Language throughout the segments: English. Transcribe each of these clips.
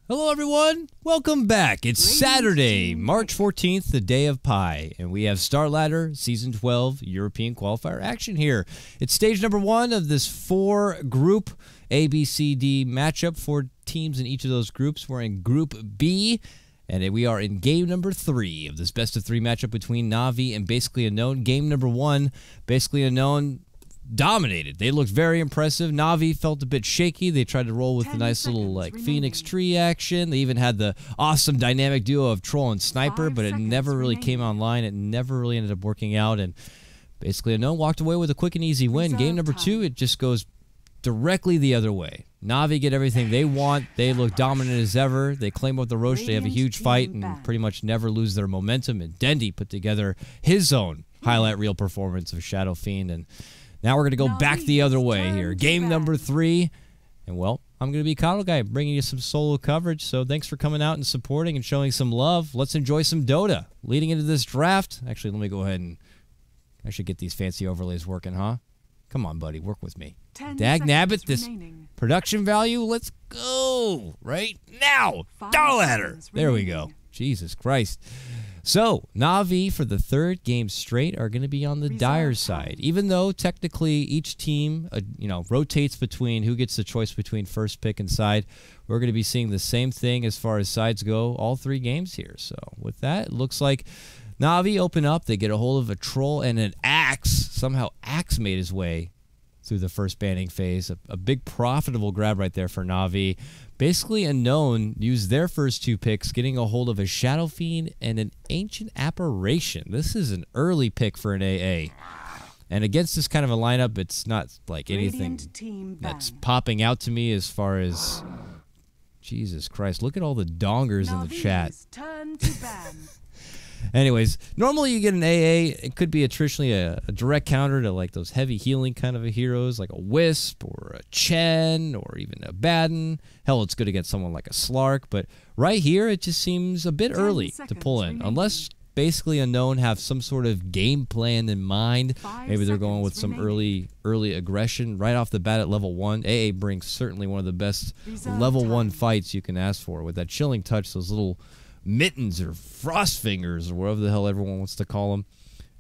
Hello everyone, welcome back. It's Saturday, March 14th, the day of Pi, and we have Star Ladder Season 12 European Qualifier action here. It's stage number 1 of this 4-group A, B, C, D matchup. 4 teams in each of those groups. We're in Group B, and we are in game number 3 of this best-of-3 matchup between Navi and Basically Unknown. Game number 1, Basically Unknown dominated. They looked very impressive. Navi felt a bit shaky. They tried to roll with the nice little like Phoenix tree action. They even had the awesome dynamic duo of Troll and Sniper, but it never really came online. It never really ended up working out, and Basically Unknown walked away with a quick and easy win. Game number 2, it just goes directly the other way. Navi get everything they want. They look dominant as ever. They claim up the Roche. They have a huge fight and pretty much never lose their momentum. And Dendy put together his own highlight reel performance of Shadow Fiend, and now we're going to go back the other way here. Game number 3. And, well, I'm going to be KotLGuy bringing you some solo coverage. So thanks for coming out and supporting and showing some love. Let's enjoy some Dota. Leading into this draft. Actually, let me go ahead and I should get these fancy overlays working, huh? Come on, buddy. Work with me. Dag nabbit, this production value. Let's go. Right now. Star Ladder. There we go. Jesus Christ. So, Navi, for the 3rd game straight, are going to be on the dire side. Even though, technically, each team, rotates between who gets the choice between first pick and side, we're going to be seeing the same thing as far as sides go all 3 games here. So, with that, it looks like Navi open up. They get a hold of a Troll and an Axe. Somehow, Axe made his way through the first banning phase. A big profitable grab right there for Navi. Basically Unknown used their first 2 picks, getting a hold of a Shadow Fiend and an Ancient Apparition. This is an early pick for an AA. And against this kind of a lineup, it's not like anything that's popping out to me as far as... Jesus Christ, look at all the dongers in the chat. Anyways, normally you get an AA, it could be traditionally a direct counter to like those heavy healing kind of heroes like a Wisp or a Chen or even a Baden. Hell, it's good against someone like a Slark, but right here it just seems a bit early to pull in. Unless Basically Unknown have some sort of game plan in mind. Maybe they're going with some early aggression right off the bat at level 1. AA brings certainly one of the best level 1 fights you can ask for with that chilling touch, those little mittens or frost fingers or whatever the hell everyone wants to call them,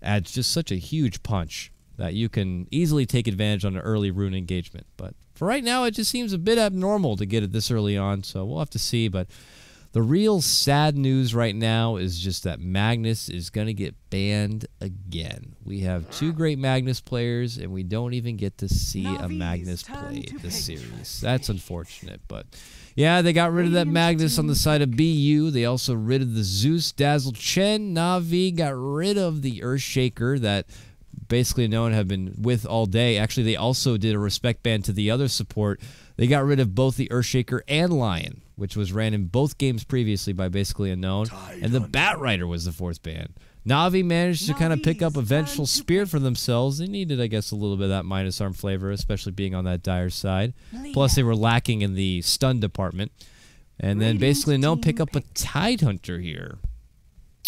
adds just such a huge punch that you can easily take advantage on an early rune engagement. But for right now, it just seems a bit abnormal to get it this early on, so we'll have to see. But the real sad news right now is just that Magnus is going to get banned again. We have 2 great Magnus players, and we don't even get to see a Magnus play this series. That's unfortunate, but yeah, they got rid of that Magnus on the side of BU. They also rid of the Zeus, Dazzle, Chen. Navi got rid of the Earthshaker that Basically Unknown have been with all day. Actually, they also did a respect ban to the other support. They got rid of both the Earthshaker and Lion, which was ran in both games previously by Basically Unknown. And the Batrider was the 4th ban. Navi managed to kind of pick up a Vengeful Spirit for themselves. They needed, I guess, a little bit of that minus arm flavor, especially being on that dire side. Plus, they were lacking in the stun department. And then Basically Unknown pick up a Tidehunter here.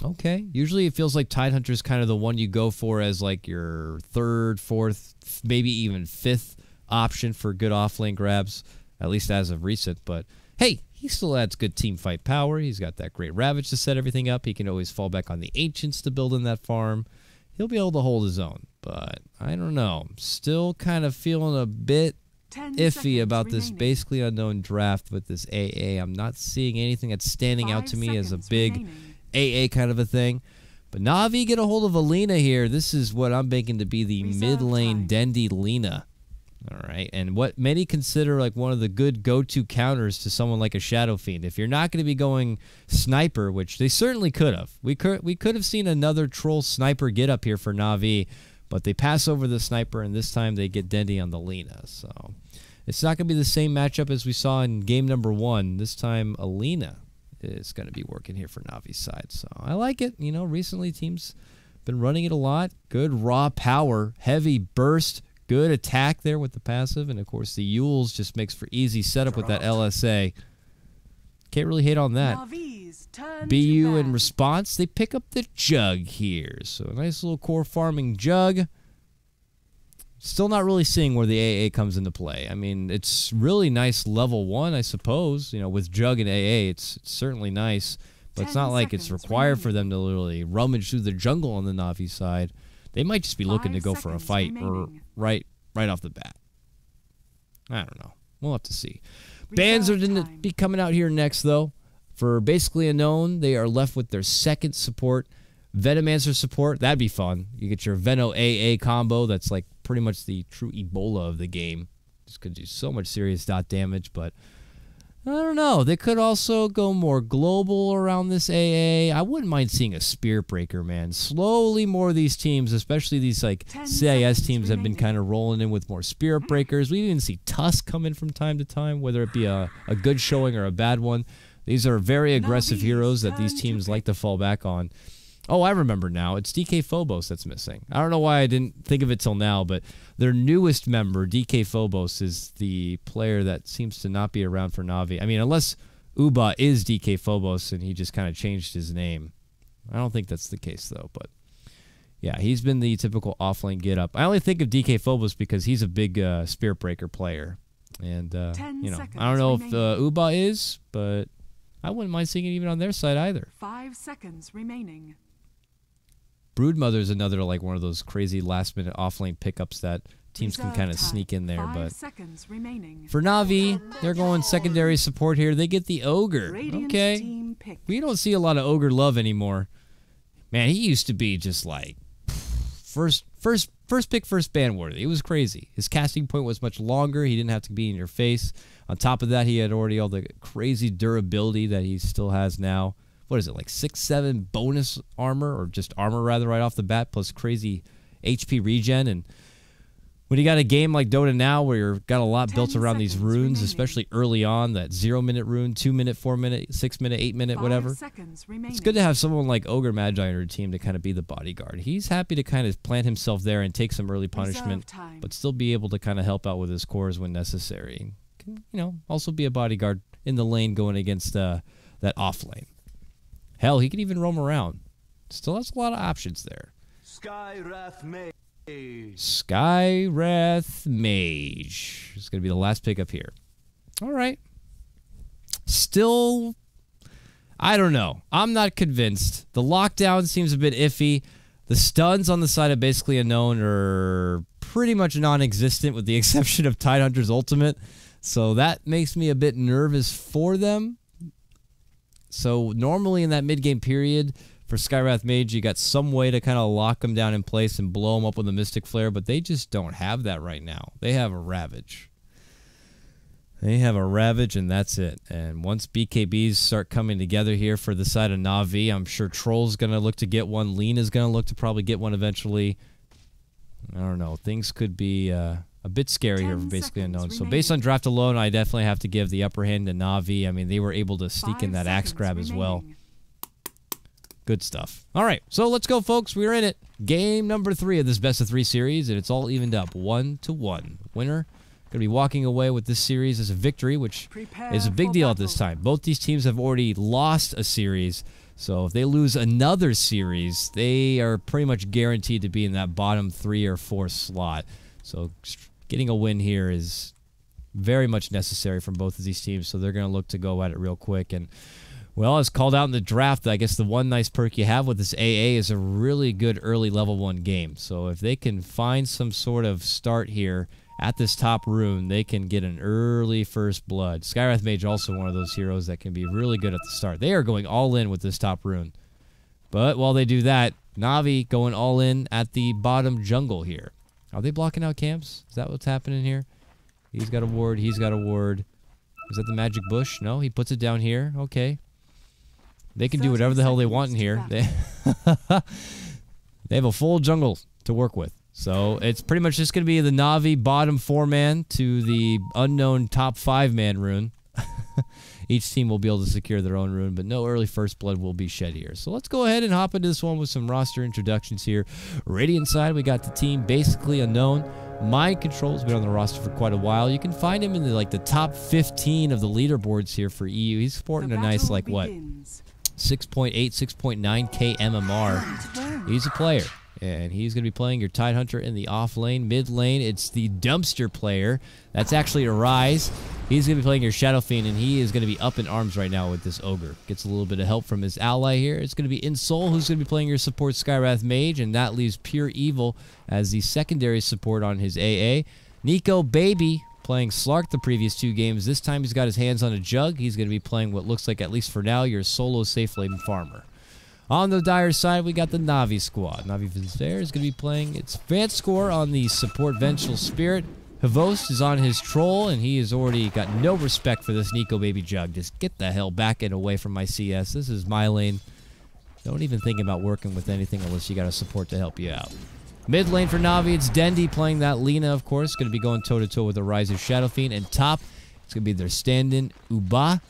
Okay. Usually it feels like Tidehunter is kind of the one you go for as like your 3rd, 4th, maybe even 5th option for good offlane grabs, at least as of recent. But hey, he still adds good team fight power. He's got that great Ravage to set everything up. He can always fall back on the Ancients to build in that farm. He'll be able to hold his own. But I don't know. Still kind of feeling a bit iffy about this Basically Unknown draft with this AA. I'm not seeing anything that's standing out to me as a big AA kind of a thing. But Navi get a hold of a Lina here. This is what I'm making to be the mid lane Dendy Lina. All right, and what many consider like one of the good go-to counters to someone like a Shadow Fiend. If you're not going to be going Sniper, which they certainly could have. We could have seen another Troll Sniper get up here for Navi, but they pass over the Sniper, and this time they get Dendy on the Lina. So it's not going to be the same matchup as we saw in game number 1. This time, Alina is going to be working here for Navi's side. So I like it. You know, recently teams been running it a lot. Good raw power, heavy burst, good attack there with the passive, and of course the Yules just makes for easy setup with that LSA. Can't really hate on that. BU in response, they pick up the Jug here. So a nice little core farming Jug. Still not really seeing where the AA comes into play. I mean, it's really nice level 1, I suppose. You know, with Jug and AA, it's certainly nice. But it's not like it's required for them to literally rummage through the jungle on the Navi side. They might just be looking to go for a fight or right off the bat. I don't know. We'll have to see. Bands are going to be coming out here next, though. For Basically Unknown, they are left with their second support. Venomancer support, that'd be fun. You get your Veno AA combo. That's like pretty much the true Ebola of the game. Just could do so much serious dot damage, but I don't know. They could also go more global around this AA. I wouldn't mind seeing a Spear Breaker, man. Slowly more of these teams, especially these like CIS teams, have been kind of rolling in with more Spirit Breakers. We even see Tusk come in from time to time, whether it be a good showing or a bad one. These are very aggressive heroes that these teams like to fall back on. Oh, I remember now. It's DK Phobos that's missing. I don't know why I didn't think of it till now, but their newest member, DK Phobos, is the player that seems to not be around for Navi. I mean, unless Uba is DK Phobos and he just kind of changed his name. I don't think that's the case, though. But yeah, he's been the typical offlane get-up. I only think of DK Phobos because he's a big Spirit Breaker player. And, you know, I don't know if Uba is, but I wouldn't mind seeing it even on their side either. 5 seconds remaining. Broodmother is another like one of those crazy last-minute offlane pickups that teams can kind of sneak in there. But for Navi, they're going secondary support here. They get the Ogre. Okay, we don't see a lot of Ogre love anymore. Man, he used to be just like first pick, first ban worthy. It was crazy. His casting point was much longer. He didn't have to be in your face. On top of that, he had already all the crazy durability that he still has now. What is it, like 6-7 bonus armor, or just armor rather, right off the bat, plus crazy HP regen. And when you got a game like Dota now where you've got a lot built around these runes, especially early on, that 0-minute rune, 2-minute, 4-minute, 6-minute, 8-minute, whatever, it's good to have someone like Ogre Magi on your team to kind of be the bodyguard. He's happy to kind of plant himself there and take some early punishment, but still be able to kind of help out with his cores when necessary. Can, you know, also be a bodyguard in the lane going against that off lane. Hell, he can even roam around. Still has a lot of options there. Skywrath Mage. Skywrath Mage. It's going to be the last pickup here. All right. Still, I don't know. I'm not convinced. The lockdown seems a bit iffy. The stuns on the side of Basically Unknown are pretty much non-existent with the exception of Tidehunter's ultimate. So that makes me a bit nervous for them. So normally in that mid-game period for Skywrath Mage, you got some way to kind of lock them down in place and blow them up with a Mystic Flare, but they just don't have that right now. They have a Ravage. They have a Ravage, and that's it. And once BKBs start coming together here for the side of Navi, I'm sure Troll's going to look to get one. Lena's going to look to probably get one eventually. I don't know. Things could be a bit scary here for Basically Unknown. So based on draft alone, I definitely have to give the upper hand to Navi. I mean, they were able to sneak in that axe grab as well. Good stuff. All right, so let's go, folks. We're in it. Game number 3 of this best-of-3 series, and it's all evened up 1-1. Winner going to be walking away with this series as a victory, which is a big deal at this time. Both these teams have already lost a series, so if they lose another series, they are pretty much guaranteed to be in that bottom 3 or 4 slot. So getting a win here is very much necessary from both of these teams, so they're going to look to go at it real quick. And, well, as called out in the draft, I guess the one nice perk you have with this AA is a really good early level 1 game. So if they can find some sort of start here at this top rune, they can get an early first blood. Skywrath Mage also one of those heroes that can be really good at the start. They are going all in with this top rune. But while they do that, Navi going all in at the bottom jungle here. Are they blocking out camps? Is that what's happening here? He's got a ward. He's got a ward. Is that the magic bush? No, he puts it down here. Okay. They can do whatever the hell they want in here. They have a full jungle to work with. So it's pretty much just going to be the Navi bottom 4-man to the unknown top 5-man rune. Each team will be able to secure their own rune, but no early first blood will be shed here. So let's go ahead and hop into this one with some roster introductions here. Radiant side, we got the team Basically Unknown. Mind Control's been on the roster for quite a while. You can find him in the top 15 of the leaderboards here for EU. He's sporting a nice, like, what, 6.8, 6.9K MMR. He's a player. And he's going to be playing your Tidehunter in the off lane. Mid lane, it's the Dumpster player. That's actually Arise. He's going to be playing your Shadow Fiend, and he is going to be up in arms right now with this Ogre. Gets a little bit of help from his ally here. It's going to be InSoul who's going to be playing your support Skywrath Mage, and that leaves Pure Evil as the secondary support on his AA. Nico Baby playing Slark the previous 2 games. This time he's got his hands on a Jug. He's going to be playing what looks like, at least for now, your solo safe lane farmer. On the Dire side, we got the Navi squad. Navi Vinzair is going to be playing its advanced score on the support Vengeful Spirit. Havost is on his Troll, and he has already got no respect for this Nico Baby Jug. Just get the hell back and away from my CS. This is my lane. Don't even think about working with anything unless you got a support to help you out. Mid lane for Navi, it's Dendi playing that Lina, of course. Going to be going toe-to-toe with the Rise of Shadow Fiend. And top, it's going to be their stand-in, Uba,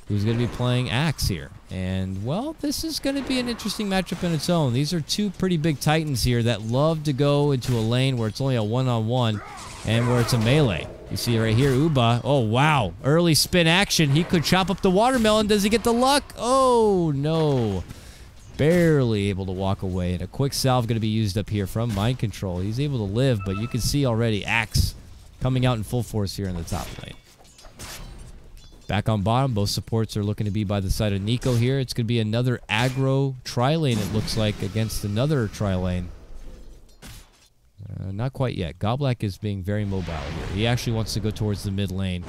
who's going to be playing Axe here. And, well, this is going to be an interesting matchup in its own. These are 2 pretty big titans here that love to go into a lane where it's only a one-on-one and where it's a melee. You see right here, Uba. Oh, wow. Early spin action. He could chop up the watermelon. Does he get the luck? Oh, no. Barely able to walk away. And a quick salve going to be used up here from Mind Control. He's able to live, but you can see already Axe coming out in full force here in the top lane. Back on bottom, both supports are looking to be by the side of Nico here. It's going to be another aggro tri-lane, it looks like, against another tri-lane. Not quite yet. Goblak is being very mobile here. He actually wants to go towards the mid lane.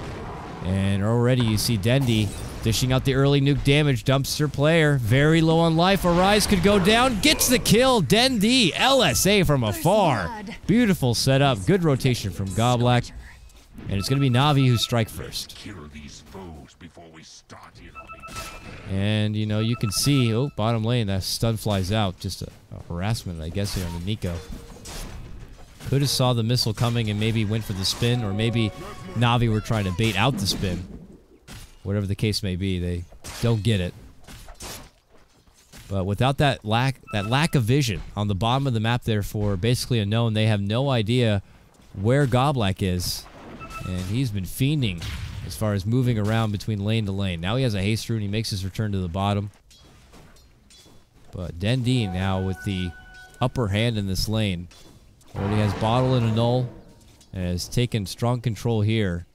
And already you see Dendi dishing out the early nuke damage. Dumpster player, very low on life. Arise could go down. Gets the kill. Dendi, LSA from afar. Beautiful setup. Good rotation from Goblak. And it's going to be Navi who strike first. And, you know, you can see, oh, bottom lane, that stun flies out. Just a harassment, I guess, here on the Nico. Could have saw the missile coming and maybe went for the spin, or maybe Navi were trying to bait out the spin. Whatever the case may be, they don't get it. But without that lack of vision on the bottom of the map there for basically unknown, they have no idea where Goblak is. And he's been fiending as far as moving around between lane to lane. Now he has a haste rune. He makes his return to the bottom. But Dendi now with the upper hand in this lane. Already has bottle and a null. And has taken strong control here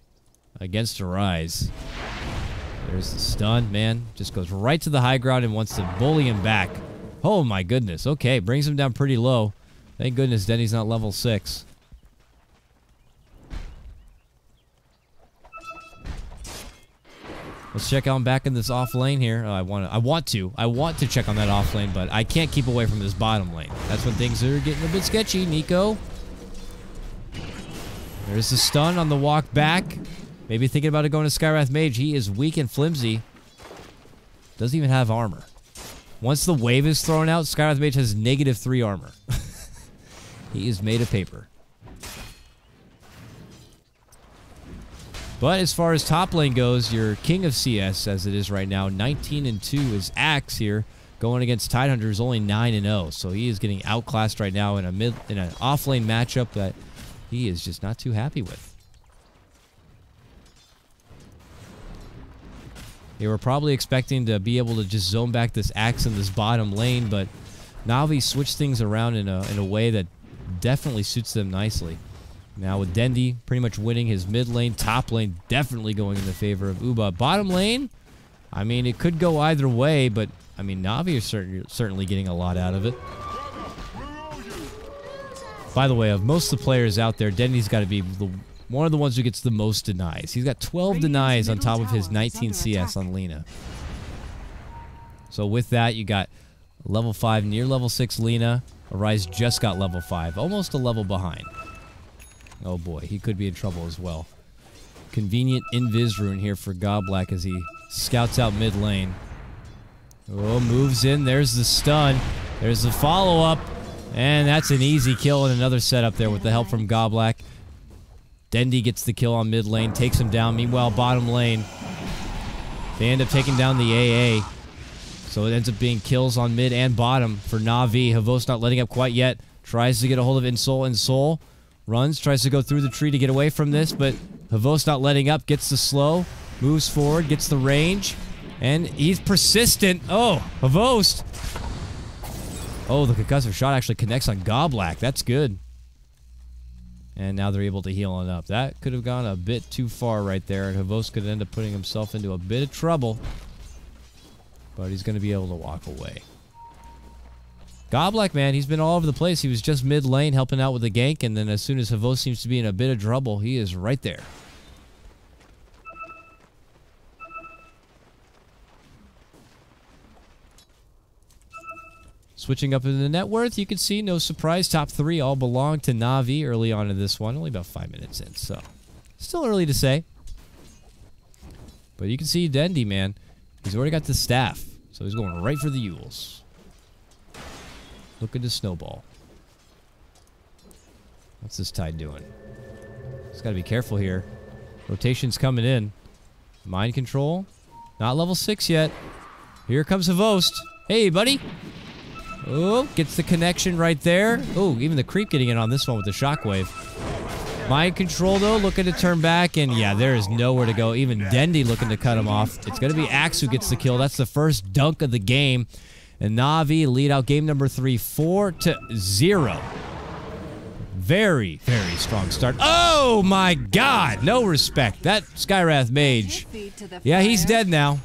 against Arise. There's the stun, man. Just goes right to the high ground and wants to bully him back. Oh my goodness. Okay, brings him down pretty low. Thank goodness Denny's not level 6. Let's check on back in this off lane here. I want to check on that off lane, but I can't keep away from this bottom lane. That's when things are getting a bit sketchy. Nico. There's the stun on the walk back. Maybe thinking about it going to Skywrath Mage. He is weak and flimsy. Doesn't even have armor. Once the wave is thrown out, Skywrath Mage has -3 armor. He is made of paper. But as far as top lane goes, your king of CS, as it is right now, 19-2 is Axe here, going against Tidehunter, who's only 9-0. So he is getting outclassed right now in an off lane matchup that he is just not too happy with. They were probably expecting to be able to just zone back this Axe in this bottom lane, but Navi switched things around in a way that definitely suits them nicely. Now with Dendi pretty much winning his mid lane, top lane definitely going in the favor of Uba. Bottom lane, I mean, it could go either way, but I mean, Navi is certainly getting a lot out of it. By the way, of most of the players out there, Dendi's got to be one of the ones who gets the most denies. He's got 12 denies on top of his 19 CS on Lina. So with that, you got level 5, near level 6 Lina. Arise just got level 5, almost a level behind. Oh boy, he could be in trouble as well. Convenient invis rune here for Goblak as he scouts out mid lane. Oh, moves in. There's the stun. There's the follow-up. And that's an easy kill and another setup there with the help from Goblak. Dendi gets the kill on mid lane, takes him down. Meanwhile, bottom lane, they end up taking down the AA. So it ends up being kills on mid and bottom for Navi. Havost not letting up quite yet. Tries to get a hold of InSoul. InSoul runs, tries to go through the tree to get away from this, but Havost not letting up, gets the slow, moves forward, gets the range, and he's persistent. Oh, Havost. Oh, the concussive shot actually connects on KotLGuy. That's good. And now they're able to heal on up. That could have gone a bit too far right there, and Havos could end up putting himself into a bit of trouble. But he's going to be able to walk away. KotLGuy, man, he's been all over the place. He was just mid lane helping out with the gank, and then as soon as Havos seems to be in a bit of trouble, he is right there. Switching up into the net worth, you can see, no surprise, top 3 all belong to Navi early on in this one. Only about 5 minutes in, so still early to say. But you can see Dendy, man, he's already got the staff, so he's going right for the Yules. Looking to snowball. What's this Tide doing? He's got to be careful here. Rotation's coming in. Mind control. Not level 6 yet. Here comes Havost. Hey, buddy. Oh, gets the connection right there. Oh, even the creep getting in on this one with the shockwave. Mind control, though, looking to turn back. And, yeah, there is nowhere to go. Even Dendy looking to cut him off. It's going to be Axe who gets the kill. That's the first dunk of the game. And Navi lead out game number 3, 4-0. Very, very strong start. Oh, my God. No respect. That Skywrath mage. Yeah, he's dead now.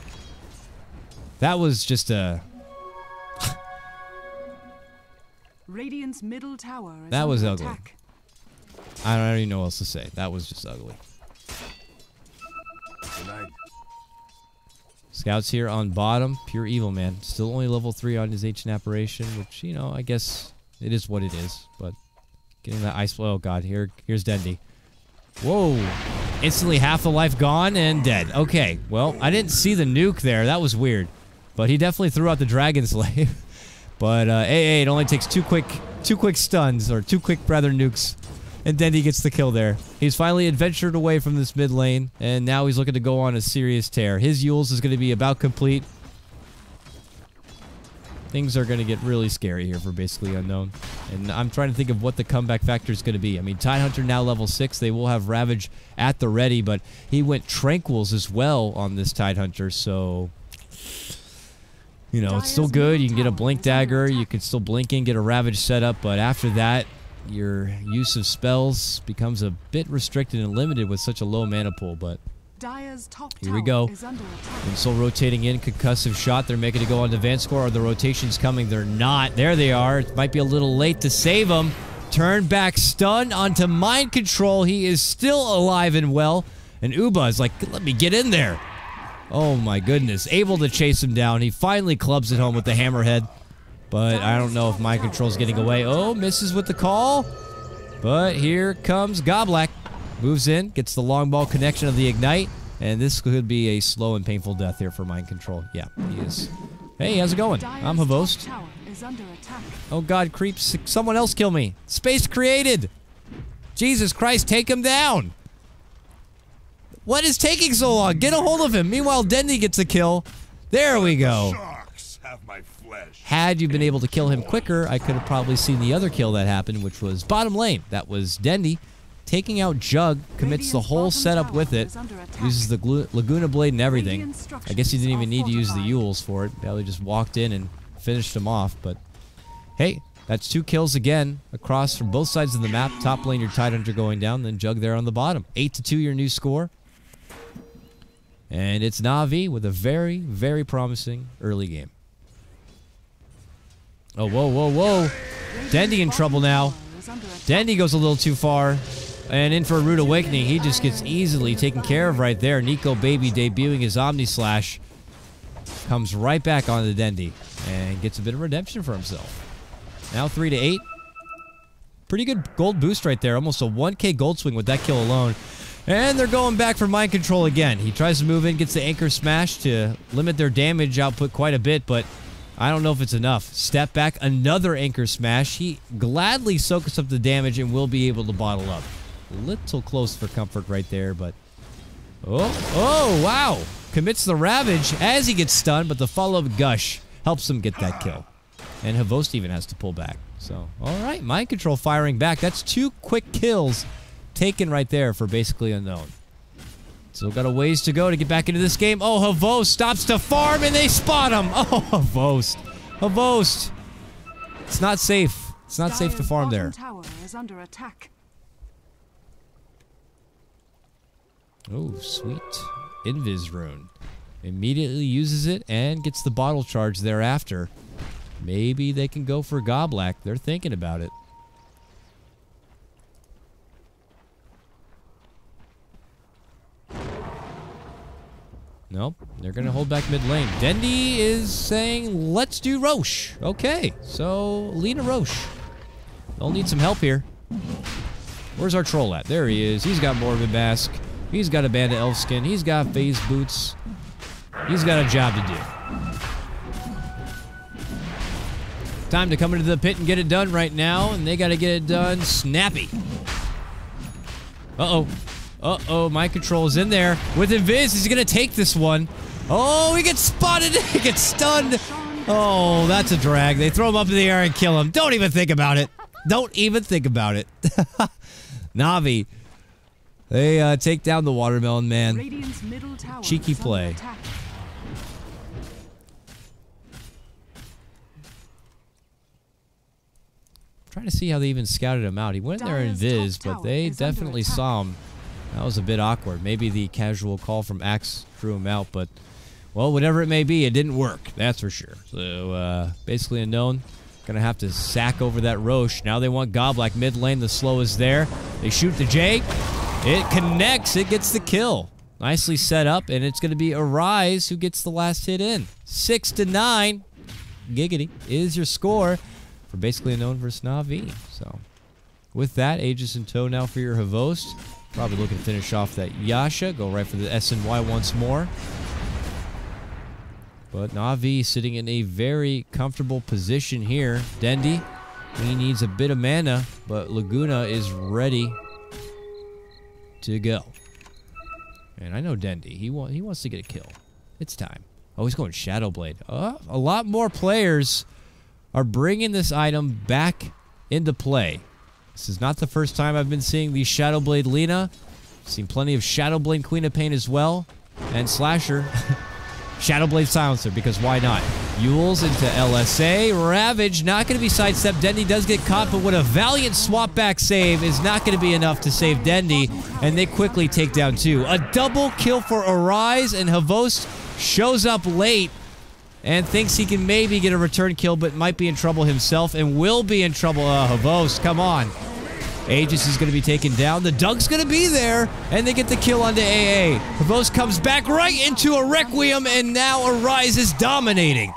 That was just a... Radiant's middle tower is That was under ugly. attack. I don't even know what else to say. That was just ugly. Scouts here on bottom. Pure evil, man. Still only level 3 on his ancient apparition, which, you know, I guess it is what it is. But getting that ice... Oh, God. Here's Dendy. Whoa. Instantly half the life gone and dead. Okay. Well, I didn't see the nuke there. That was weird. But he definitely threw out the Dragon Slave. But, it only takes two quick stuns, or 2 quick, rather, nukes. And Dendy gets the kill there. He's finally adventured away from this mid lane, and now he's looking to go on a serious tear. His Yules is going to be about complete. Things are going to get really scary here for basically unknown. And I'm trying to think of what the comeback factor is going to be. I mean, Tidehunter now level 6. They will have Ravage at the ready, but he went Tranquils as well on this Tidehunter, so... You know, it's still good. You can get a Blink Dagger. You can still blink in, get a Ravage set up. But after that, your use of spells becomes a bit restricted and limited with such a low mana pool. But here we go. Insole rotating in, concussive shot. They're making it go on to Vanscore. Are the rotations coming? They're not. There they are. It might be a little late to save them. Turn back stun onto mind control. He is still alive and well. And Uba is like, let me get in there. Oh my goodness. Able to chase him down. He finally clubs it home with the hammerhead. But I don't know if mind control's getting away. Oh, misses with the call. But here comes KotLGuy. Moves in, gets the long ball connection of the ignite. And this could be a slow and painful death here for mind control. Yeah, he is. Hey, how's it going? I'm Havost. Oh God, creeps. Someone else kill me. Space created. Jesus Christ, take him down. What is taking so long? Get a hold of him. Meanwhile, Dendy gets a kill. There we go. Had you been able to kill him quicker, I could have probably seen the other kill that happened, which was bottom lane. That was Dendy taking out Jug, commits the whole setup with it, uses the Laguna Blade and everything. I guess he didn't even need to use the Yules for it. Probably just walked in and finished him off. But hey, that's 2 kills again across from both sides of the map. Top lane, your Tidehunter going down, then Jug there on the bottom. 8-2, your new score. And it's Navi with a very, very promising early game. Oh, whoa, whoa, whoa. Dendy in trouble now. Dendy goes a little too far. And in for a rude awakening. He just gets easily taken care of right there. Nico Baby debuting his Omni Slash. Comes right back onto Dendy. And gets a bit of redemption for himself. Now 3-8. Pretty good gold boost right there. Almost a 1k gold swing with that kill alone. And they're going back for mind control again. He tries to move in, gets the anchor smash to limit their damage output quite a bit, but I don't know if it's enough. Step back, another anchor smash. He gladly soaks up the damage and will be able to bottle up. A little close for comfort right there, but... Oh, wow. Commits the Ravage as he gets stunned, but the follow-up Gush helps him get that kill. And Havost even has to pull back. So, all right, mind control firing back. That's 2 quick kills taken right there for basically unknown. Still got a ways to go to get back into this game. Oh, Havost stops to farm and they spot him. Oh, Havost. Havost. It's not safe. It's not safe to farm there. Tower is under attack. Oh, sweet. Invis rune. Immediately uses it and gets the bottle charge thereafter. Maybe they can go for Goblak. They're thinking about it. Nope, they're going to hold back mid lane. Dendi is saying, let's do Roche. Okay, so Lina Roche. They'll need some help here. Where's our troll at? There he is. He's got Morbid Mask. He's got a band of elf skin. He's got phase boots. He's got a job to do. Time to come into the pit and get it done right now, and they got to get it done snappy. Uh-oh. Uh-oh, mind control is in there. With Invis, he's going to take this one. Oh, he gets spotted. He gets stunned. Oh, that's a drag. They throw him up in the air and kill him. Don't even think about it. Don't even think about it. Navi. They take down the watermelon man. Cheeky play. Trying to see how they even scouted him out. He went in there in Invis, but they definitely saw him. That was a bit awkward. Maybe the casual call from Axe threw him out, but, well, whatever it may be, it didn't work. That's for sure. So, basically unknown. Gonna have to sack over that Roche. Now they want Goblak mid lane. The slow is there. They shoot the J. It connects. It gets the kill. Nicely set up, and it's gonna be Arise who gets the last hit in. 6-9. Giggity is your score for basically unknown versus Navi. So, with that, Aegis in tow now for your Havost. Probably looking to finish off that Yasha. Go right for the SNY once more. But Navi sitting in a very comfortable position here. Dendi, he needs a bit of mana, but Laguna is ready to go. And I know Dendi. He wants to get a kill. It's time. Oh, he's going Shadowblade. A lot more players are bringing this item back into play. This is not the first time I've been seeing the Shadowblade Lina. I've seen plenty of Shadowblade Queen of Pain as well. And Slasher. Shadowblade Silencer, because why not? Yules into LSA. Ravage, not going to be sidestepped. Dendi does get caught, but what a valiant swap back save is not going to be enough to save Dendi. And they quickly take down two. A double kill for Arise, and Havost shows up late and thinks he can maybe get a return kill, but might be in trouble himself and will be in trouble. Havost, come on. Aegis is going to be taken down. The Doug's going to be there, and they get the kill onto AA. Havost comes back right into a Requiem, and now Arise is dominating.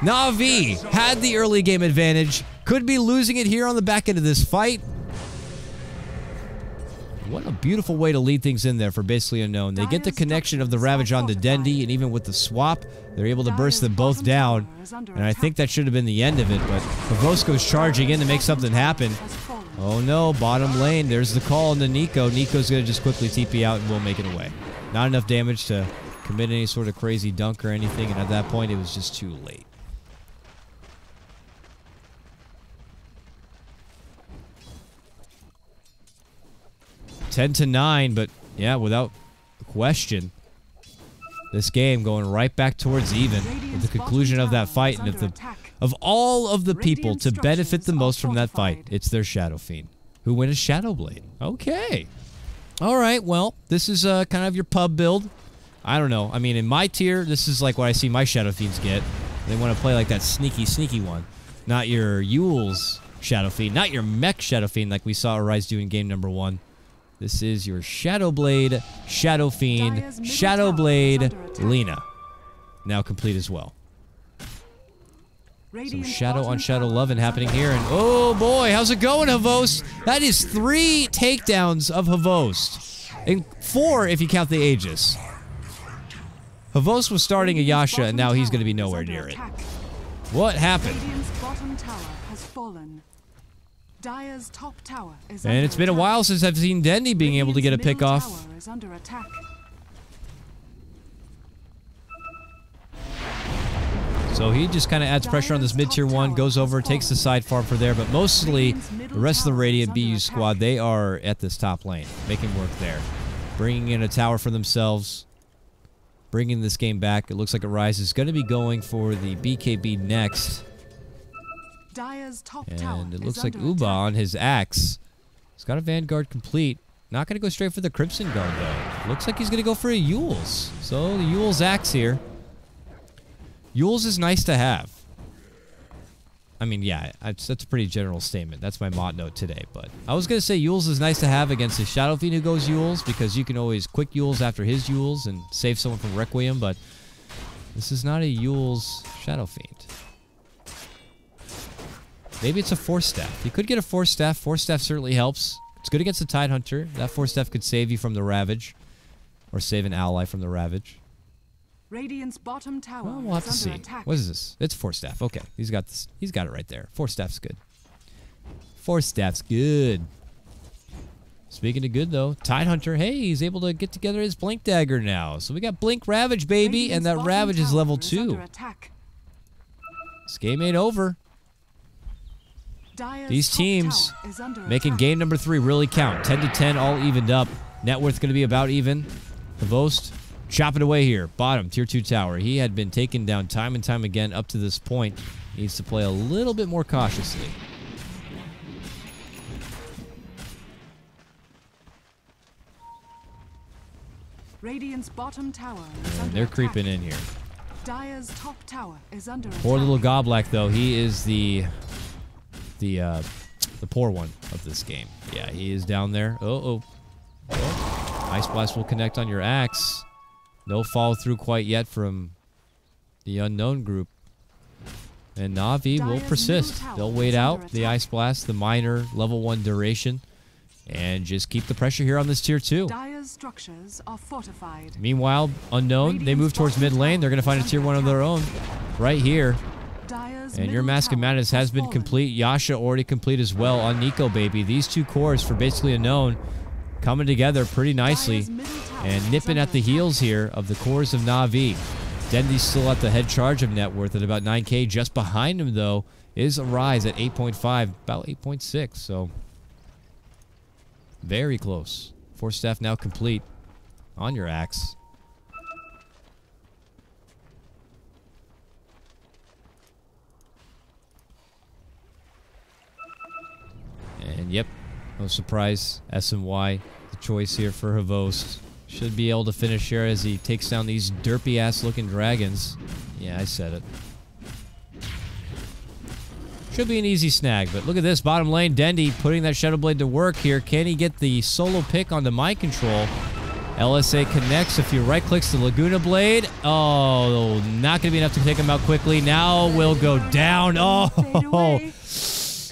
Navi had the early game advantage. Could be losing it here on the back end of this fight. What a beautiful way to lead things in there for basically unknown. They get the connection of the Ravage onto Dendi, and even with the swap, they're able to burst them both down. And I think that should have been the end of it, but Havost goes charging in to make something happen. Oh no, bottom lane, there's the call into Nico. Nico's going to just quickly TP out and we'll make it away. Not enough damage to commit any sort of crazy dunk or anything, and at that point it was just too late. (10-9), but yeah, without question, this game going right back towards even with the conclusion of that fight. And if of all of the people to benefit the most from that fight, it's their Shadow Fiend, who win a Shadowblade. Okay. All right, well, this is kind of your pub build. I don't know. I mean, in my tier, this is like what I see my Shadow Fiends get. They want to play like that sneaky, sneaky one. Not your Yule's Shadow Fiend, not your mech Shadow Fiend like we saw Arise do in game number 1. This is your Shadowblade, Shadow Fiend, Shadowblade, Lina. Now complete as well. Some Shadow on Shadow loving happening here. And oh boy, how's it going, Havost? That is 3 takedowns of Havost. And 4 if you count the Aegis. Havost was starting a Yasha, and now he's going to be nowhere near it. What happened? And it's been a while since I've seen Dendi being able to get a pick off. So he just kind of adds pressure on this mid-tier 1, goes over, takes the side farm for there, but mostly the rest of the Radiant BU squad, they are at this top lane, making work there. Bringing in a tower for themselves, bringing this game back. It looks like Arise is going to be going for the BKB next. Dire's top tower And it is looks like under Uba attack. on his axe. He's got a Vanguard complete. Not going to go straight for the Crimson Guard, though. Looks like he's going to go for a Yule's. So, the Yule's axe here. Yule's is nice to have. I mean, yeah, that's a pretty general statement. That's my mod note today. But I was going to say Yule's is nice to have against the Shadow Fiend who goes Yule's, because you can always quick Yule's after his Yule's and save someone from Requiem, but this is not a Yule's Shadow Fiend. Maybe it's a Force Staff. You could get a Force Staff. Force Staff certainly helps. It's good against the Tide Hunter. That Force Staff could save you from the Ravage, or save an ally from the Ravage. Radiant's bottom tower Well, we'll have to is see. under attack. What is this? It's Force Staff. Okay, he's got this. He's got it right there. Force Staff's good. Force Staff's good. Speaking of good, though, Tide Hunter, hey, he's able to get together his Blink Dagger now. So we got Blink Ravage, baby, and that Radiant's Ravage bottom is level tower 2. under attack. This game ain't over. Dire's These top teams tower is under making attack. game number 3 really count. 10 to 10, all evened up. Net worth going to be about even. Havost chopping away here. Bottom, tier 2 tower. He had been taken down time and time again up to this point. Needs to play a little bit more cautiously. Radiant's bottom tower is And under they're attack. creeping in here. Dire's top tower is under Poor attack. little Goblack, though. He is the poor one of this game. Yeah, he is down there. Oh. Ice Blast will connect on your axe. No follow through quite yet from the unknown group. And Navi will Dire's persist. middle tower They'll wait is out under the attack. Ice Blast, the minor level 1 duration, and just keep the pressure here on this tier 2. Dire's structures are fortified. Meanwhile, unknown, they move towards mid lane. They're going to find a tier 1 of their own right here. Dire's And your middle Mask of tower Madness has been fallen. complete. Yasha already complete as well on Nico, baby. These two cores for basically unknown coming together pretty nicely Dire's middle tower and is nipping under at the attack. heels here of the cores of Navi. Dendy's still at the head charge of net worth at about 9k. Just behind him, though, is Arise at 8.5, about 8.6. So very close. Force Staff now complete on your axe. And yep, no surprise, SMY, the choice here for Havost. Should be able to finish here as he takes down these derpy-ass looking dragons. Yeah, I said it. Should be an easy snag, but look at this. Bottom lane, Dendy putting that Shadow Blade to work here. Can he get the solo pick onto Mind Control? LSA connects. If he right-clicks the Laguna Blade. Oh, not going to be enough to take him out quickly. Now will go down. Fade Oh, away.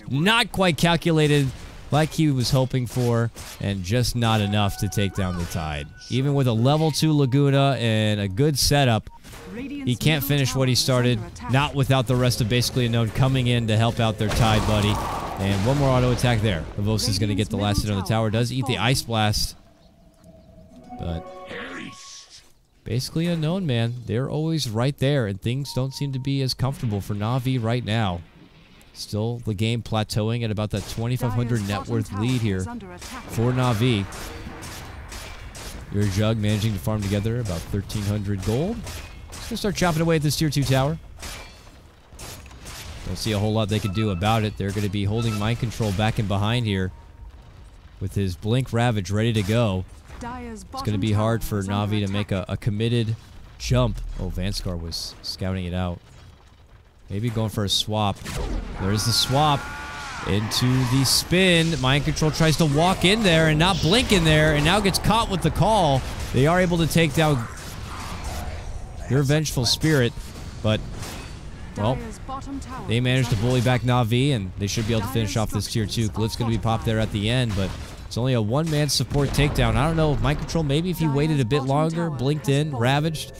not quite calculated like he was hoping for, and just not enough to take down the Tide. Even with a level 2 Laguna and a good setup, Radiant's he can't middle finish tower what he is started, under attack. not without the rest of basically unknown coming in to help out their Tide buddy. And one more auto attack there. Havost is going to get the last hit on the tower. Does eat the Ice Blast, but basically unknown, man. They're always right there, and things don't seem to be as comfortable for Navi right now. Still the game plateauing at about that 2,500 Dire's net bottom worth tower lead is here under attack. for Navi. Your Jug managing to farm together about 1,300 gold. Just gonna start chopping away at this tier 2 tower. Don't see a whole lot they can do about it. They're going to be holding Mind Control back and behind here with his Blink Ravage ready to go. Dire's It's going to bottom be hard tower for is under Navi to attack. make a committed jump. Oh, Vanskar was scouting it out. Maybe going for a swap. There's the swap into the spin. Mind Control tries to walk in there and not blink in there, and now gets caught with the call. They are able to take down your Vengeful Spirit, but, well, Dire's bottom tower they is managed to under bully attack. back Navi, and they should be able to finish off this tier 2. Glyph's going to be popped there at the end, but it's only a one-man support takedown. I don't know, Mind Control, maybe if he waited a bit Dire's longer, bottom blinked tower has in, fallen. ravaged,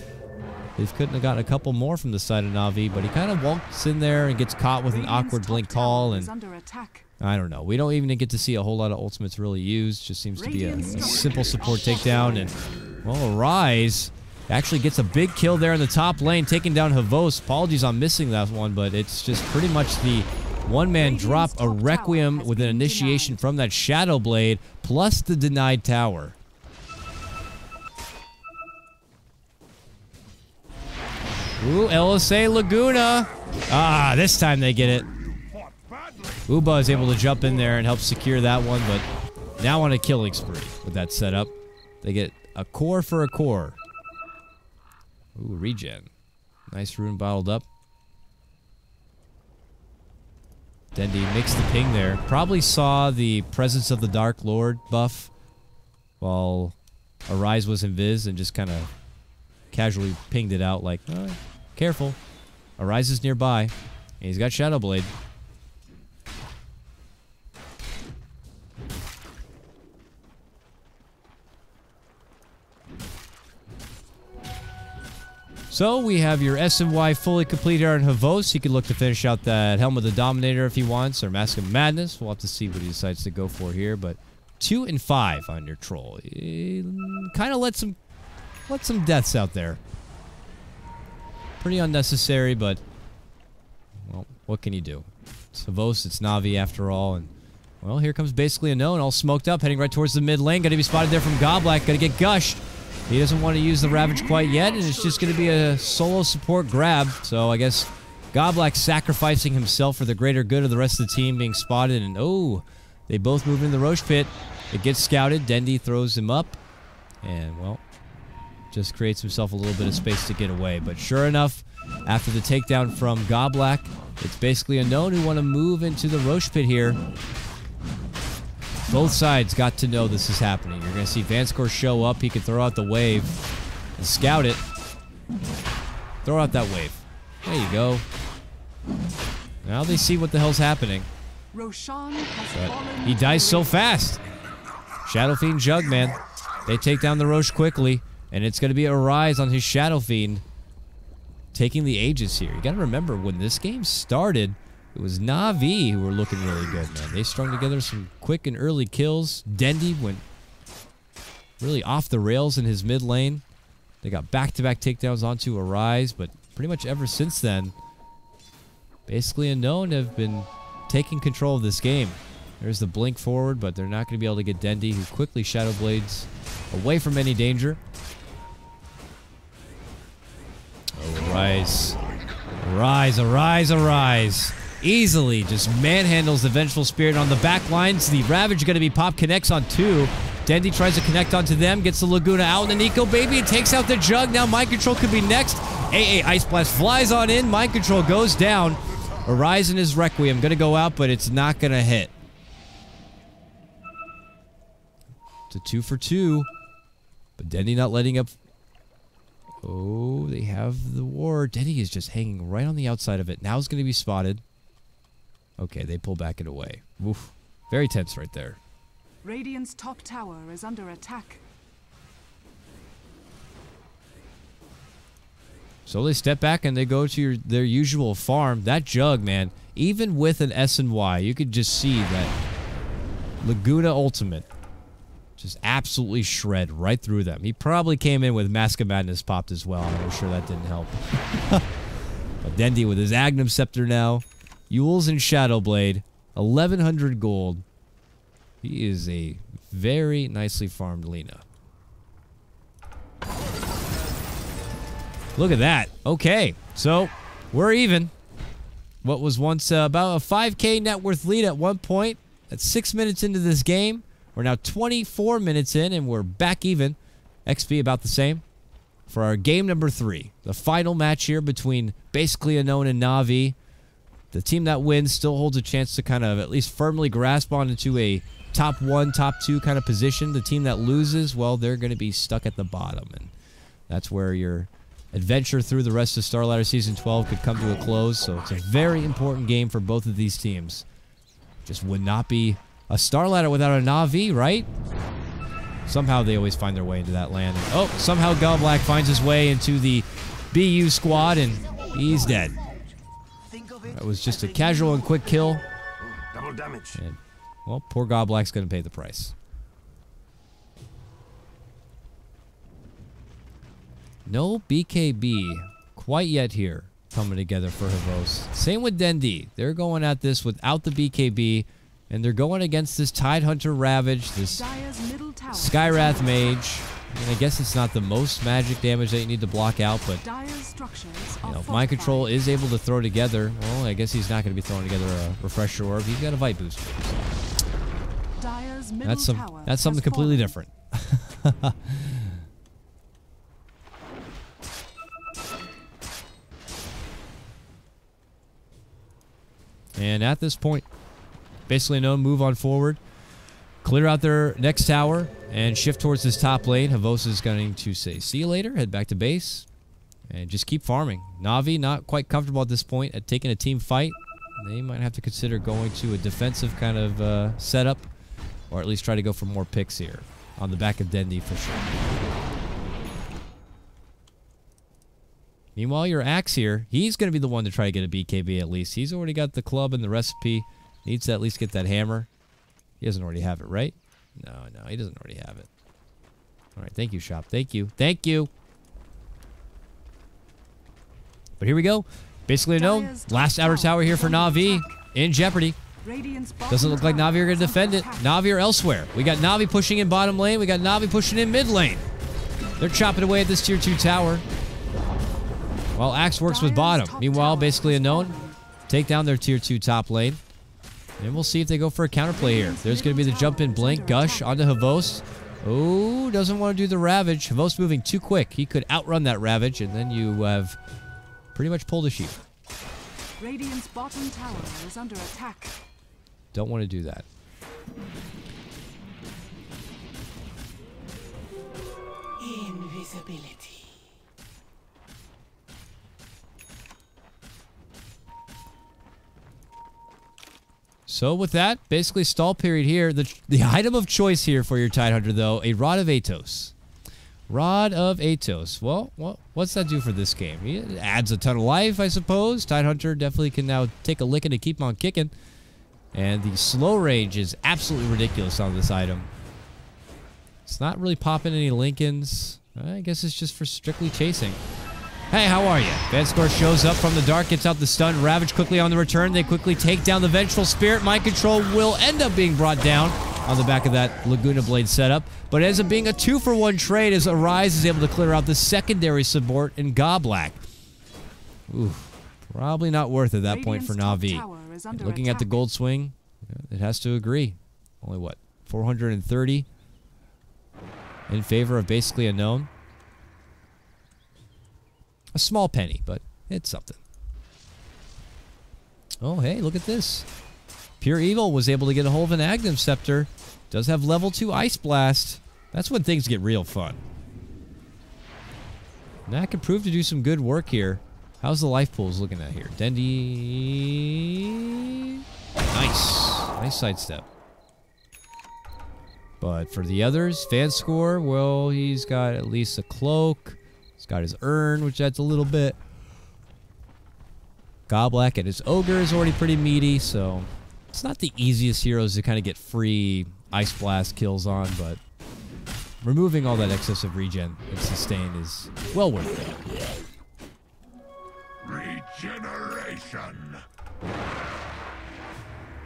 they couldn't have gotten a couple more from the side of Navi, but he kind of walks in there and gets caught with an Radiant's awkward top blink tower call, is and under attack. I don't know. We don't even get to see a whole lot of ultimates really used. Just seems to be a Radiant's simple support structures are takedown, and, well, Arise actually gets a big kill there in the top lane, taking down Havost. Apologies on missing that one, but it's just pretty much the one-man Radiant's drop, a top tower Requiem has with an been initiation denied. from that Shadow Blade, plus the denied tower. Ooh, LSA Laguna. Ah, this time they get it. Uba is able to jump in there and help secure that one, but now on a killing spree with that setup. They get a core for a core. Ooh, regen. Nice rune bottled up. Dendi makes the ping there. Probably saw the Presence of the Dark Lord buff while Arise was invis and just kind of casually pinged it out like, oh, careful. Arise is nearby. And he's got Shadow Blade. So we have your SNY fully complete here on Havos. He could look to finish out that Helm of the Dominator if he wants, or Mask of Madness. We'll have to see what he decides to go for here. But 2 and 5 on your troll. Kind of let some deaths out there. Pretty unnecessary, but well, what can you do? It's Havos, it's Navi after all, and well, here comes basically Unknown, all smoked up, heading right towards the mid lane. Gonna be spotted there from Godblack, gonna get gushed. He doesn't want to use the Ravage quite yet, and it's just going to be a solo support grab. So I guess Godblack sacrificing himself for the greater good of the rest of the team being spotted. And oh, they both move into the Roche pit. It gets scouted. Dendi throws him up. And well, just creates himself a little bit of space to get away. But sure enough, after the takedown from Godblack, it's basically Unknown who want to move into the Roche pit here. Both sides got to know this is happening. You're going to see Vanscore show up. He can throw out the wave and scout it. Throw out that wave. There you go. Now they see what the hell's happening. Roshan has But fallen he dies so fast. Shadow Fiend Jug, man. They take down the Roche quickly, and it's going to be a rise on his Shadow Fiend. Taking the Aegis here. You got to remember, when this game started, it was Navi who were looking really good, man. They strung together some quick and early kills. Dendi went really off the rails in his mid lane. They got back-to-back takedowns onto Arise, but pretty much ever since then, basically Unknown have been taking control of this game. There's the blink forward, but they're not going to be able to get Dendi, who quickly Shadow Blades away from any danger. Oh, Arise. Arise, Arise, Arise. Easily just manhandles the Vengeful Spirit on the back lines. The Ravage going to be pop, connects on 2. Dendi tries to connect onto them, gets the Laguna out, and the Nico baby and takes out the Jug. Now Mind Control could be next. AA Ice Blast flies on in. Mind Control goes down. Arise in his Requiem going to go out, but it's not going to hit. It's a 2 for 2. But Dendi not letting up. Oh, they have the ward. Dendi is just hanging right on the outside of it. Now it's going to be spotted. Okay, they pull back and away. Oof. Very tense right there. Radiant's top tower is under attack. So they step back and they go to their usual farm. That Jug, man, even with an S&Y, you could just see that Laguna ultimate just absolutely shred right through them. He probably came in with Mask of Madness popped as well. I'm sure that didn't help. But Dendi with his Agnum Scepter now. Yules and Shadow Blade. 1,100 gold. He is a very nicely farmed Lina. Look at that. Okay, so we're even. What was once about a 5K net worth lead at one point. At 6 minutes into this game. We're now 24 minutes in, and we're back even. XP about the same. For our game number 3. The final match here between basically Unknown and Navi. The team that wins still holds a chance to kind of at least firmly grasp on into a top 1, top 2 kind of position. The team that loses, well, they're going to be stuck at the bottom. And that's where your adventure through the rest of Starladder Season 12 could come to a close. So it's a very important game for both of these teams. Just would not be a Starladder without a Navi, right? Somehow they always find their way into that land. And, oh, somehow Godblack finds his way into the BU squad, and he's dead. That was just a casual and quick kill. Double damage. And, well, poor Godblack's going to pay the price. No BKB quite yet here coming together for Havos. Same with Dendi. They're going at this without the BKB, and they're going against this Tidehunter Ravage, this Dire's middle tower Skywrath Mage. mean, I guess it's not the most magic damage that you need to block out, but Dire's structures you are know, if Mind Control fortified. is able to throw together, well, I guess he's not going to be throwing together a Refresher Orb. He's got a Vite Booster. Dire's middle That's tower that's something has completely fallen. different. And at this point, basically no move on forward. Clear out their next tower and shift towards this top lane. Havos is going to say, see you later, head back to base, and just keep farming. Navi not quite comfortable at this point at taking a team fight. They might have to consider going to a defensive kind of setup, or at least try to go for more picks here on the back of Dendi for sure. Meanwhile, your Axe here, he's going to be the one to try to get a BKB at least. He's already got the club and the recipe. Needs to at least get that hammer. He doesn't already have it, right? No, he doesn't already have it. All right, thank you, shop. Thank you. Thank you. But here we go. Basically, no. Last outer tower here for Navi in jeopardy. Radiant's bottom Doesn't look like tower Navi are going to is under defend it. attack. Navi are elsewhere. We got Navi pushing in bottom lane. We got Navi pushing in mid lane. They're chopping away at this tier 2 tower. While Axe works with Dire's bottom. top Meanwhile, tower basically has unknown. fallen. Take down their tier 2 top lane. And we'll see if they go for a counterplay here. There's going to be the jump in blink. Gush onto Havos. Oh, doesn't want to do the Ravage. Havos moving too quick. He could outrun that Ravage, and then you have pretty much pulled a sheep. Radiant's bottom tower is under attack. Don't want to do that. Invisibility. So with that, basically stall period here. The item of choice here for your Tidehunter, though, a Rod of Atos. Rod of Atos. Well, what's that do for this game? It adds a ton of life, I suppose. Tidehunter definitely can now take a licking to keep on kicking. And the slow range is absolutely ridiculous on this item. It's not really popping any Lincolns. I guess it's just for strictly chasing. Hey, how are you? Vanscore shows up from the dark, gets out the stun. Ravage quickly on the return. They quickly take down the Vengeful Spirit. Mind Control will end up being brought down on the back of that Laguna Blade setup. But it ends up being a 2-for-1 trade as Arise is able to clear out the secondary support in Goblak. Ooh, probably not worth it at that point for Radiant's top Navi. tower is under Looking at the attack. gold swing, it has to agree. Only what? 430 in favor of basically a known. A small penny, but it's something. Oh, hey, look at this. Pure Evil was able to get a hold of an Aghanim Scepter. Does have level 2 Ice Blast. That's when things get real fun. And that could prove to do some good work here. How's the life pools looking at here? Dendi. Nice. Nice sidestep. But for the others, Vanscore, well, he's got at least a cloak. He's got his urn, which adds a little bit. Goblak and his ogre is already pretty meaty, so it's not the easiest heroes to kind of get free Ice Blast kills on, but removing all that excessive regen and sustain is well worth it. Regeneration.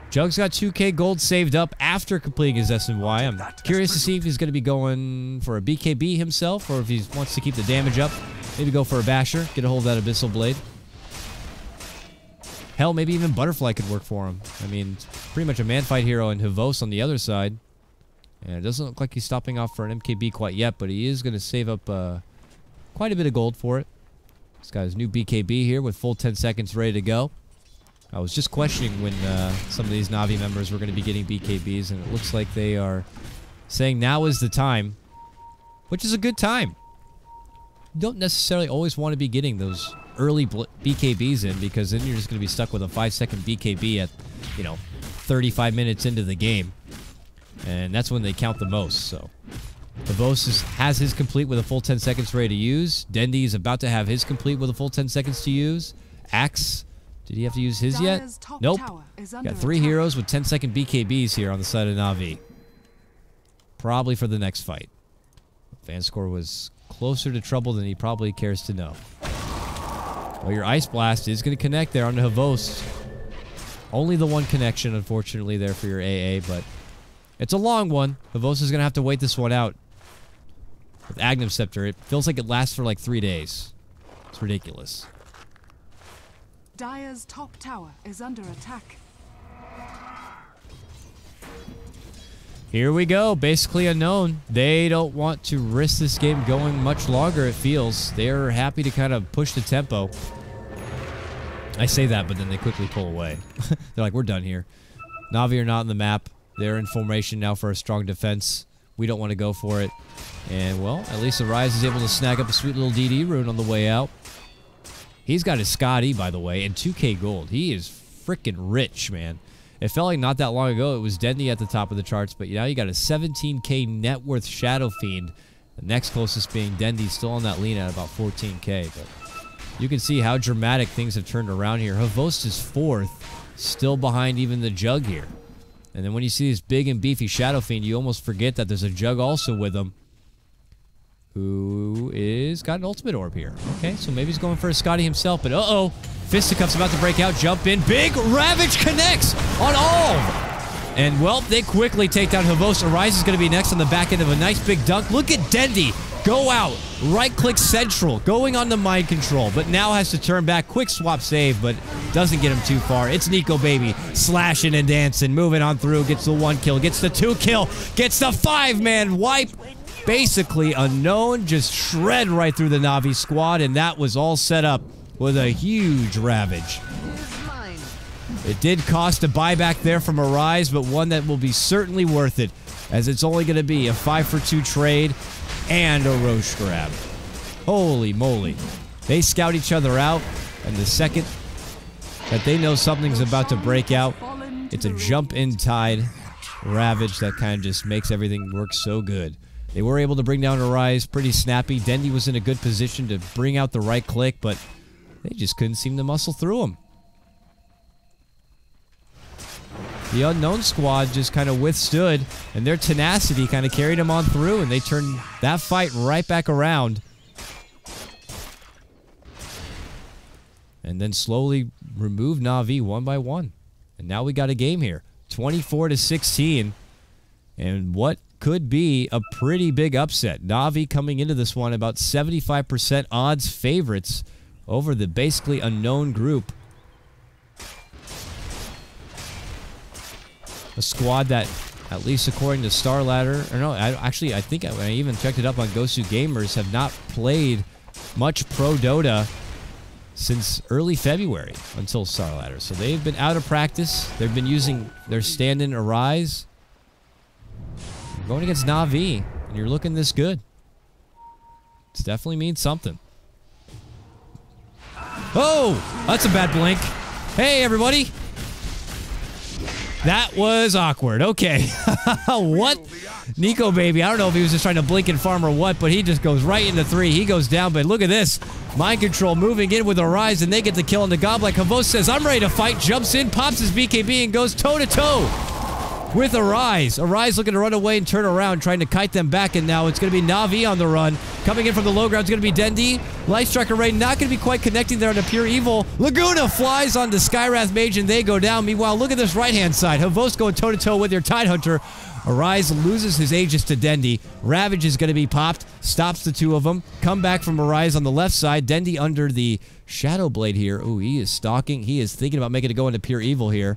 Jug's got 2k gold saved up after completing his S&Y. I'm curious to see if he's going to be going for a BKB himself or if he wants to keep the damage up. Maybe go for a Basher, get a hold of that Abyssal Blade. Hell, maybe even Butterfly could work for him. I mean, it's pretty much a man-fight hero and Havos on the other side. And it doesn't look like he's stopping off for an MKB quite yet, but he is going to save up quite a bit of gold for it. He's got his new BKB here with full 10 seconds ready to go. I was just questioning when some of these Navi members were going to be getting BKBs, and it looks like they are saying now is the time, which is a good time. You don't necessarily always want to be getting those early BKBs in, because then you're just going to be stuck with a 5-second BKB at, 35 minutes into the game. And that's when they count the most, so. Havos has his complete with a full 10 seconds ready to use. Dendi is about to have his complete with a full 10 seconds to use. Axe, did he have to use his yet? Dire's top Nope. tower is under Got 3 attack. heroes with 10-second BKBs here on the side of Navi. Probably for the next fight. Vanscore was closer to trouble than he probably cares to know. Well, your Ice Blast is going to connect there onto Havos. Only the one connection, unfortunately, there for your AA, but it's a long one. Havos is going to have to wait this one out. With Agnum Scepter, it feels like it lasts for like 3 days. It's ridiculous. Dire's top tower is under attack. Here we go. Basically unknown. They don't want to risk this game going much longer, it feels. They're happy to kind of push the tempo. I say that, but then they quickly pull away. They're like, we're done here. Navi are not on the map. They're in formation now for a strong defense. We don't want to go for it. And, well, at least Arise is able to snag up a sweet little DD rune on the way out. He's got his Scotty, by the way, and 2k gold. He is freaking rich, man. It felt like not that long ago it was Dendy at the top of the charts, but now you got a 17k net worth Shadow Fiend. The next closest being Dendy, still on that lean at about 14k. But you can see how dramatic things have turned around here. Havost is 4th, still behind even the Jug here. And then when you see this big and beefy Shadow Fiend, you almost forget that there's a Jug also with him, who is got an ultimate orb here. Okay, so maybe he's going for a Scotty himself, but uh-oh. Fisticuff's about to break out, jump in. Big Ravage connects on all. And, well, they quickly take down Havost. Arise is going to be next on the back end of a nice big dunk. Look at Dendy go out. Right-click central, going on the mind control, but now has to turn back. Quick swap save, but doesn't get him too far. It's Nico Baby slashing and dancing, moving on through. Gets the 1 kill, gets the 2 kill, gets the 5-man wipe. Basically unknown, just shred right through the Navi squad, and that was all set up with a huge Ravage. It did cost a buyback there from Arise, but one that will be certainly worth it, as it's only going to be a 5-for-2 trade and a Roche grab. Holy moly. They scout each other out, and the second that they know something's about to break out, it's a jump-in tide Ravage that kind of just makes everything work so good. They were able to bring down Arise pretty snappy. Dendy was in a good position to bring out the right click, but they just couldn't seem to muscle through him. The unknown squad just kind of withstood, and their tenacity kind of carried them on through, and they turned that fight right back around. And then slowly removed Navi one by one. And now we got a game here. 24-16. And what could be a pretty big upset. Navi coming into this one about 75% odds favorites over the basically unknown group. A squad that, at least according to Star Ladder, or no, I think I even checked it up on Gosu Gamers, have not played much Pro Dota since early February until Star Ladder. So they've been out of practice. They've been using their stand-in Arise. You're going against Navi, and you're looking this good. It definitely means something. Oh, that's a bad blink. Hey, everybody. That was awkward. Okay. What? Nico Baby. I don't know if he was just trying to blink and farm or what, but he just goes right into 3. He goes down, but look at this. Mind control moving in with Arise, and they get the kill on the Goblet. Havost says, I'm ready to fight. Jumps in, pops his BKB, and goes toe-to-toe with Arise. Arise looking to run away and turn around, trying to kite them back, and now it's going to be Navi on the run. Coming in from the low ground is going to be Dendy. Light Strike Array not going to be quite connecting there on the Pure Evil. Laguna flies onto Skywrath Mage, and they go down. Meanwhile, look at this right-hand side. Havost going toe-to-toe with your Tidehunter. Arise loses his Aegis to Dendy. Ravage is going to be popped. Stops the 2 of them. Come back from Arise on the left side. Dendy under the Shadow Blade here. Ooh, he is stalking. He is thinking about making it go into Pure Evil here.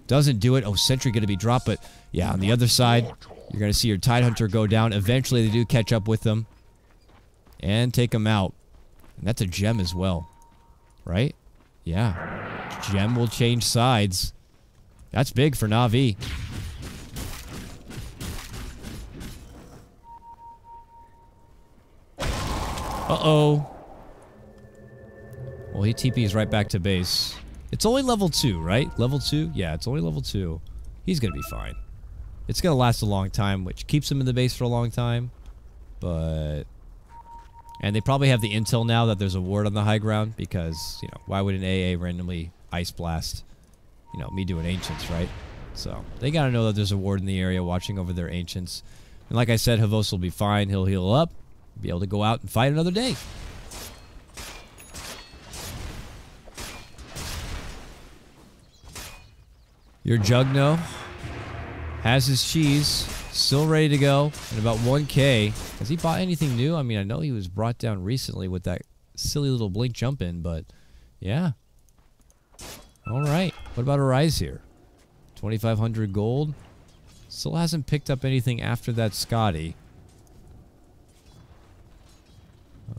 Doesn't do it. Oh, Sentry going to be dropped, but yeah, on the other side, you're going to see your Tidehunter go down. Eventually, they do catch up with them and take them out. And that's a gem as well, right? Yeah. Gem will change sides. That's big for Navi. Uh-oh. Well, he TP's right back to base. It's only level 2, right? Level 2? Yeah, it's only level 2. He's going to be fine. It's going to last a long time, which keeps him in the base for a long time. But... And they probably have the intel now that there's a ward on the high ground, because, you know, why would an AA randomly Ice Blast, you know, me doing Ancients, right? So, they got to know that there's a ward in the area watching over their Ancients. And like I said, Havost will be fine. He'll heal up, be able to go out and fight another day. Your Jugno has his cheese. Still ready to go. And about 1K. Has he bought anything new? I mean, I know he was brought down recently with that silly little blink jump in, but yeah. All right. What about a rise here? 2,500 gold. Still hasn't picked up anything after that Scotty.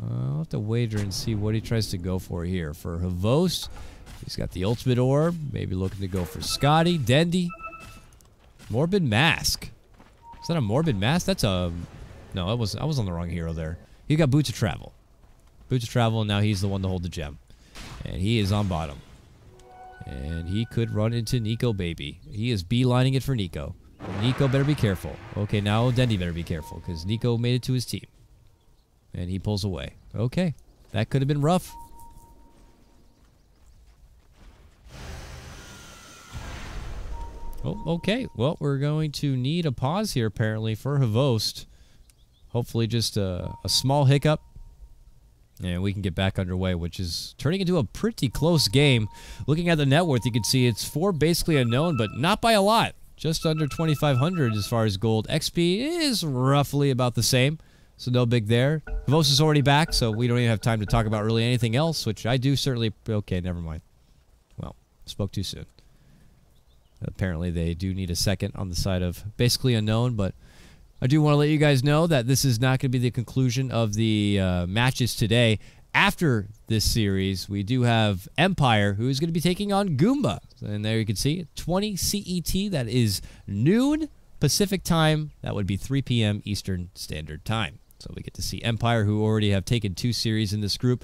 I'll have to wager and see what he tries to go for here. For Havost, he's got the ultimate orb. Maybe looking to go for Scotty. Dendy. Morbid Mask. Is that a Morbid Mask? That's a... No, I was on the wrong hero there. He got Boots of Travel. Boots of Travel, and now he's the one to hold the gem. And he is on bottom. And he could run into Nico, baby. He is beelining it for Nico. Nico better be careful. Okay, now Dendy better be careful, because Nico made it to his team. And he pulls away. Okay, that could have been rough. Oh, okay. Well, we're going to need a pause here, apparently, for Havost. Hopefully just a small hiccup. And we can get back underway, which is turning into a pretty close game. Looking at the net worth, you can see it's 4 basically unknown, but not by a lot. Just under 2,500 as far as gold. XP is roughly about the same, so no big there. Havost is already back, so we don't even have time to talk about really anything else, which I do certainly... Okay, never mind. Well, spoke too soon. Apparently they do need a second on the side of basically unknown, but I do want to let you guys know that this is not going to be the conclusion of the matches today. After this series, we do have Empire, who is going to be taking on Goomba. And there you can see 20 CET. That is noon Pacific time. That would be 3 p.m. Eastern Standard Time. So we get to see Empire, who already have taken 2 series in this group,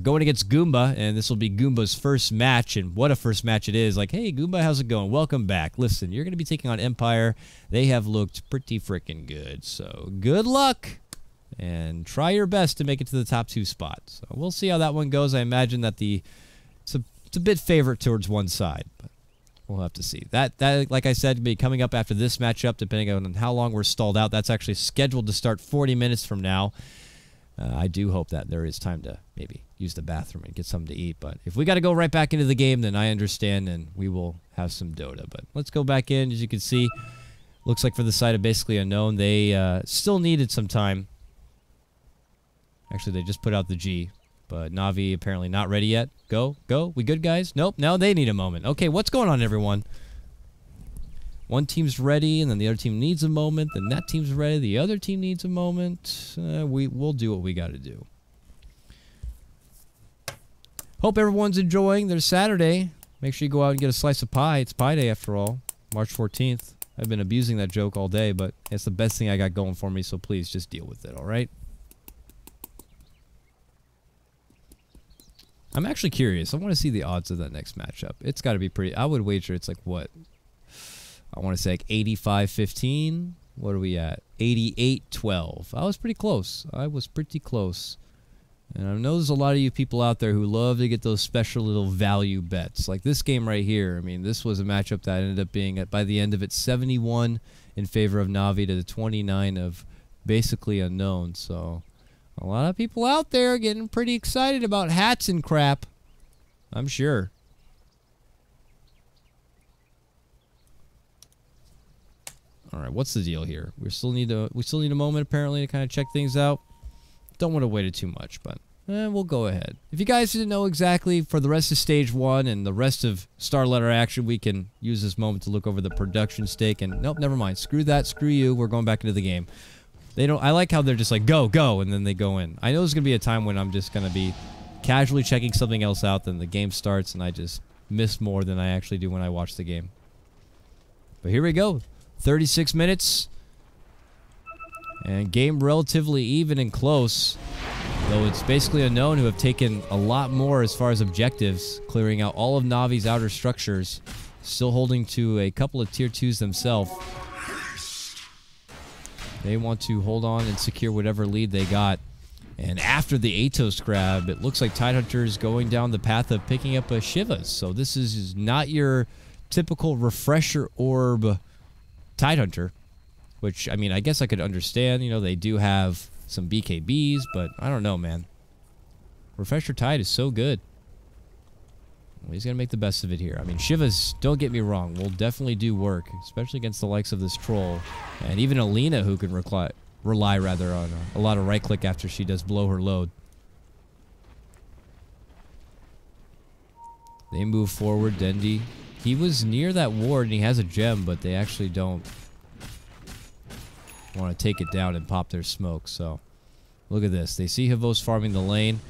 going against Goomba, and this will be Goomba's first match, and what a first match it is. Like, hey, Goomba, how's it going? Welcome back. Listen, you're going to be taking on Empire. They have looked pretty freaking good, so good luck, and try your best to make it to the top 2 spots. So we'll see how that one goes. I imagine that it's a bit favorite towards one side, but we'll have to see. That, like I said, be coming up after this matchup, depending on how long we're stalled out. That's actually scheduled to start 40 minutes from now. I do hope that there is time to maybe use the bathroom and get something to eat. But if we got to go right back into the game, then I understand, and we will have some Dota. But let's go back in. As you can see, looks like for the side of basically unknown, they still needed some time. Actually, they just put out the G. But Navi apparently not ready yet. Go, go. We good, guys? Nope. Now they need a moment. Okay, what's going on, everyone? One team's ready, and then the other team needs a moment. Then that team's ready. The other team needs a moment. We'll do what we got to do. Hope everyone's enjoying their Saturday. Make sure you go out and get a slice of pie. It's Pie Day, after all. March 14th. I've been abusing that joke all day, but it's the best thing I got going for me, so please just deal with it, all right? I'm actually curious. I want to see the odds of that next matchup. It's got to be pretty... I would wager it's like, what... I want to say like 85-15. What are we at? 88-12. I was pretty close. And I know there's a lot of you people out there who love to get those special little value bets. Like this game right here. I mean, this was a matchup that ended up being, by the end of it, 71 in favor of Navi to the 29 of basically unknown. So a lot of people out there getting pretty excited about hats and crap. I'm sure. All right, what's the deal here? We still need a moment apparently to kind of check things out. Don't want to wait it too much, but we'll go ahead. If you guys didn't know exactly for the rest of stage 1 and the rest of star letter action, we can use this moment to look over the production stake. And nope, never mind. Screw that. Screw you. We're going back into the game. They don't. I like how they're just like go, go, and then they go in. I know there's gonna be a time when I'm just gonna be casually checking something else out. Then the game starts, and I just miss more than I actually do when I watch the game. But here we go. 36 minutes. And game relatively even and close. Though it's basically unknown who have taken a lot more as far as objectives. Clearing out all of Navi's outer structures. Still holding to a couple of tier 2s themselves. They want to hold on and secure whatever lead they got. And after the Atos grab, it looks like Tidehunter is going down the path of picking up a Shivas. So this is not your typical refresher orb Tidehunter, which, I mean, I guess I could understand. You know, they do have some BKBs, but I don't know, man. Refresher Tide is so good. Well, he's going to make the best of it here. I mean, Shivas, don't get me wrong, will definitely do work, especially against the likes of this troll. And even Alina, who can rely rather on a lot of right-click after she does blow her load. They move forward, Dendi. He was near that ward and he has a gem, but they actually don't want to take it down and pop their smoke. So, look at this. They see Havos farming the lane.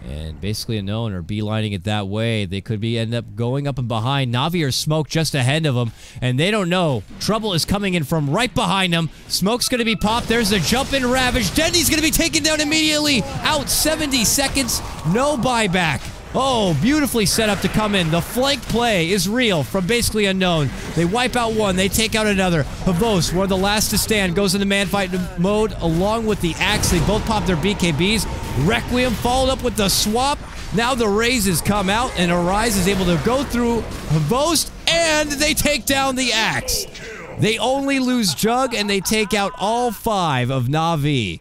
And basically Unknown are beelining it that way. They could end up going up and behind. Navi or Smoke just ahead of them. And they don't know. Trouble is coming in from right behind them. Smoke's going to be popped. There's a jump in Ravage. Dendi's going to be taken down immediately. Out 70 seconds. No buyback. Oh, beautifully set up to come in. The flank play is real from basically Unknown. They wipe out one. They take out another. Havos, one of the last to stand, goes into man fight mode along with the axe. They both pop their BKBs. Requiem followed up with the swap. Now the raises come out, and Arise is able to go through Havos, and they take down the axe. They only lose Jug, and they take out all 5 of Navi.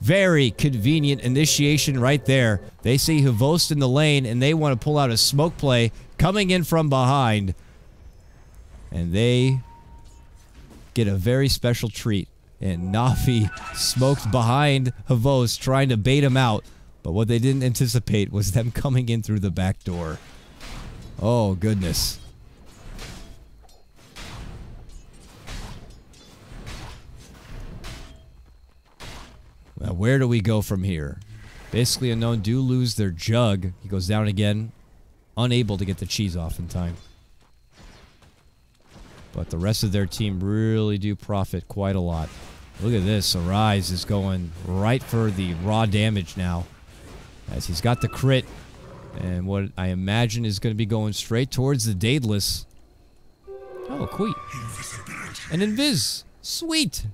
Very convenient initiation right there. They see Havost in the lane, and they want to pull out a smoke play coming in from behind. And they get a very special treat. And Navi smoked behind Havost, trying to bait him out. But what they didn't anticipate was them coming in through the back door. Oh, goodness. Now, where do we go from here? Basically, Unknown do lose their Jug. He goes down again, unable to get the cheese off in time. But the rest of their team really do profit quite a lot. Look at this. Arise is going right for the raw damage now, as he's got the crit. And what I imagine is going to be going straight towards the Daedalus. Oh, Queet. An Invis. Sweet.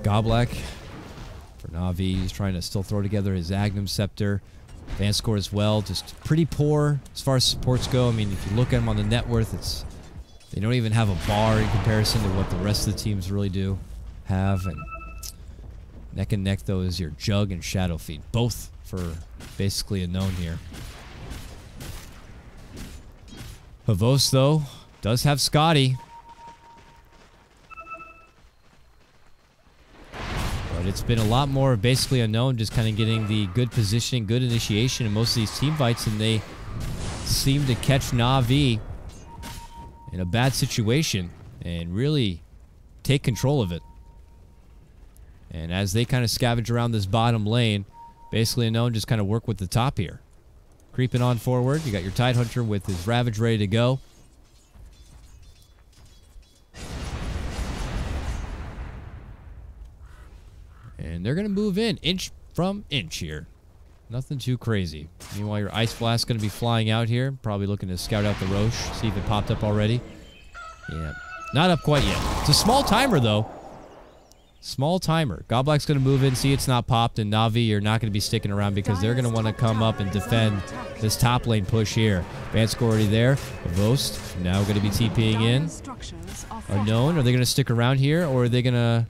Goblak for Navi. He's trying to still throw together his Agnum Scepter. Advanced score as well. Just pretty poor as far as supports go. I mean, if you look at them on the net worth, they don't even have a bar in comparison to what the rest of the teams really do have. And neck and neck, though, is your Jug and Shadowfeed. Both for basically Unknown here. Havos, though, does have Scotty. But it's been a lot more basically Unknown, just kind of getting the good positioning, good initiation in most of these team fights, and they seem to catch Navi in a bad situation and really take control of it. And as they kind of scavenge around this bottom lane, basically Unknown just kind of work with the top here. Creeping on forward, you got your Tidehunter with his Ravage ready to go. And they're going to move in inch from inch here. Nothing too crazy. Meanwhile, your Ice Blast going to be flying out here. Probably looking to scout out the Roche. See if it popped up already. Yeah. Not up quite yet. It's a small timer, though. Small timer. Goblak's going to move in, see it's not popped, and Navi are not going to be sticking around because they're going to want to come up and defend this top lane push here. Vansk already there. Vost now going to be TPing in. Unknown. Are they going to stick around here, or are they going to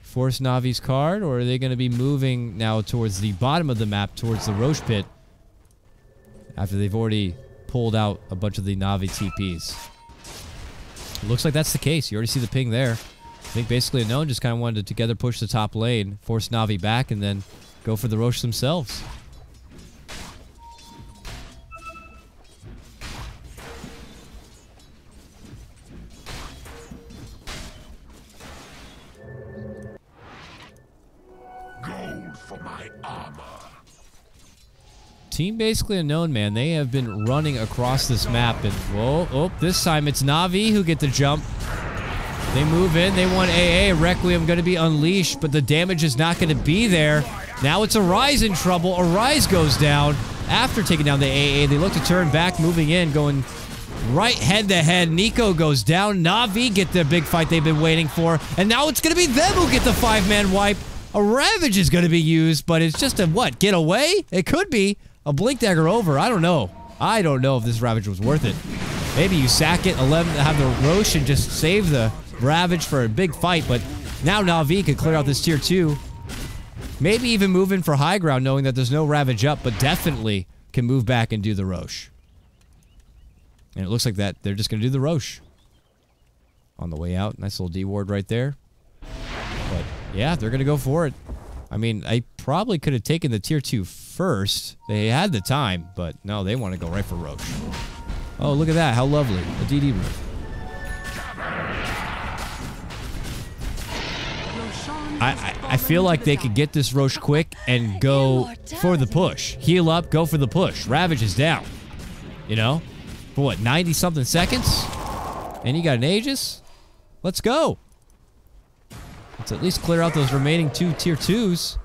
force Navi's card, or are they going to be moving now towards the bottom of the map, towards the Roche pit, after they've already pulled out a bunch of the Navi TPs? Looks like that's the case. You already see the ping there. I think basically Unknown just kind of wanted to together push the top lane, force Navi back, and then go for the Roche themselves. For my armor. Team basically Unknown, man. They have been running across this map, and whoa, oh, this time it's Navi who get the jump. They move in. They want AA. Requiem going to be unleashed, but the damage is not going to be there. Now it's Arise in trouble. Arise goes down after taking down the AA. They look to turn back, moving in, going right head-to-head. Nico goes down. Navi get the big fight they've been waiting for, and now it's going to be them who get the 5-man wipe. A Ravage is going to be used, but it's just a, what, get away? It could be. A Blink Dagger over. I don't know. I don't know if this Ravage was worth it. Maybe you sack it, 11 to have the Roche and just save the Ravage for a big fight, but Now Navi could clear out this tier 2. Maybe even move in for high ground knowing that there's no Ravage up, but definitely can move back and do the Roche. And it looks like that they're just going to do the Roche. On the way out. Nice little D-ward right there. But, yeah, they're going to go for it. I mean, I probably could have taken the tier 2 first. They had the time, but no, they want to go right for Roche. Oh, look at that. How lovely. A DD room. I feel like they could get this Roche quick and go for the push. Heal up, go for the push. Ravage is down. You know? For what, 90-something seconds? And you got an Aegis? Let's go. Let's at least clear out those remaining 2 tier 2s.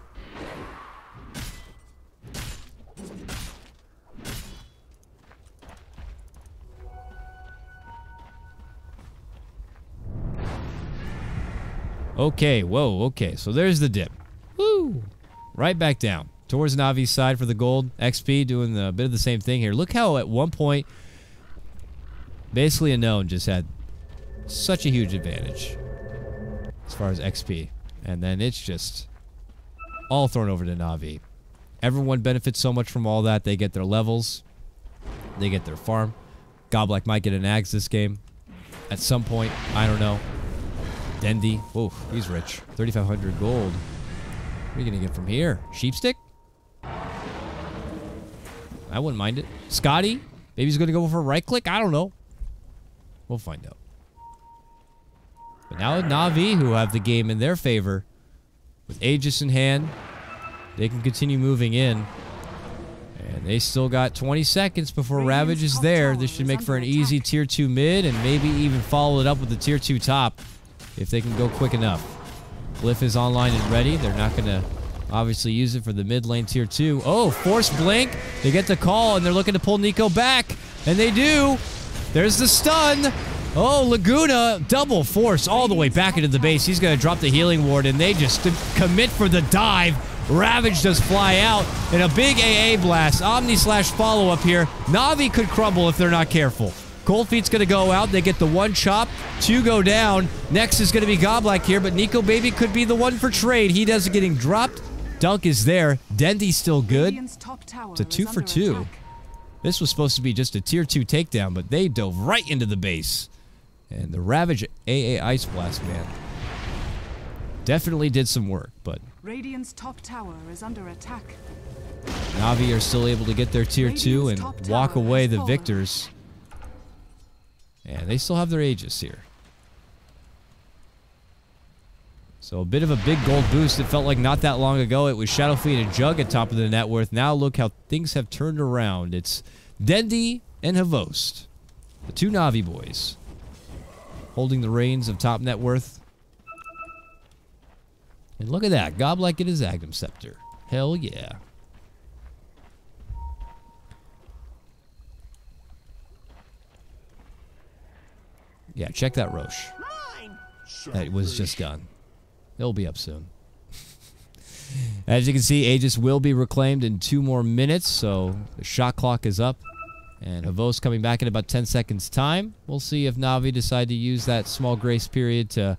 Okay, whoa, okay. So there's the dip. Woo! Right back down. Towards Navi's side for the gold. XP doing a bit of the same thing here. Look how at one point, basically Unknown just had such a huge advantage as far as XP. And then it's just all thrown over to Navi. Everyone benefits so much from all that. They get their levels. They get their farm. Godlike might get an Ags this game. At some point. I don't know. Dendy. Oh, he's rich. 3,500 gold. What are you going to get from here? Sheepstick? I wouldn't mind it. Scotty? Maybe he's going to go for a right click? I don't know. We'll find out. But now Navi, who have the game in their favor, with Aegis in hand, they can continue moving in. And they still got 20 seconds before Ravage is there. This should make for an easy tier 2 mid and maybe even follow it up with the tier 2 top if they can go quick enough. Glyph is online and ready. They're not going to obviously use it for the mid lane tier 2. Oh, force blink. They get the call and they're looking to pull Nico back. And they do. There's the stun. Oh, Laguna, double force all the way back into the base. He's going to drop the healing ward, and they just commit for the dive. Ravage does fly out, and a big AA blast. Omni slash follow-up here. Navi could crumble if they're not careful. Cold Feet's going to go out. They get the 1 chop. 2 go down. Next is going to be Godlike here, but Nico Baby could be the one for trade. He does it getting dropped. Dunk is there. Dendy's still good. It's a 2 for 2. This was supposed to be just a tier 2 takedown, but they dove right into the base. And the Ravage AA Ice Blast, man, definitely did some work, but Radiant's top tower is under attack. Navi are still able to get their tier 2 and walk away the victors. And they still have their Aegis here. So a bit of a big gold boost. It felt like not that long ago it was Shadowfiend and Jug at top of the net worth. Now look how things have turned around. It's Dendy and Havost, the 2 Navi boys, holding the reins of top net worth. And look at that. Godlike in his Agnum Scepter. Hell yeah. Yeah, check that Roche. That was just done. It'll be up soon. As you can see, Aegis will be reclaimed in 2 more minutes, so the shot clock is up. And Havost coming back in about 10 seconds time. We'll see if Navi decide to use that small grace period to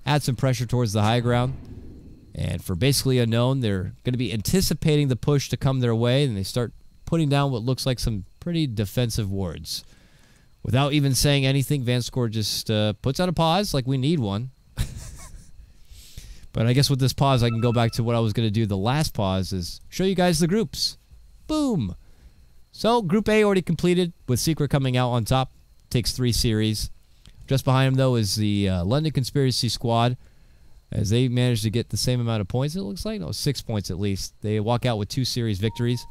add some pressure towards the high ground. And for basically Unknown, they're going to be anticipating the push to come their way, and they start putting down what looks like some pretty defensive wards. Without even saying anything, Vanscore just puts out a pause, like we need one. But I guess with this pause, I can go back to what I was going to do the last pause, is show you guys the groups. Boom! So, Group A already completed, with Secret coming out on top. Takes 3 series. Just behind him, though, is the London Conspiracy Squad, as they managed to get the same amount of points, it looks like. No, 6 points at least. They walk out with 2 series victories.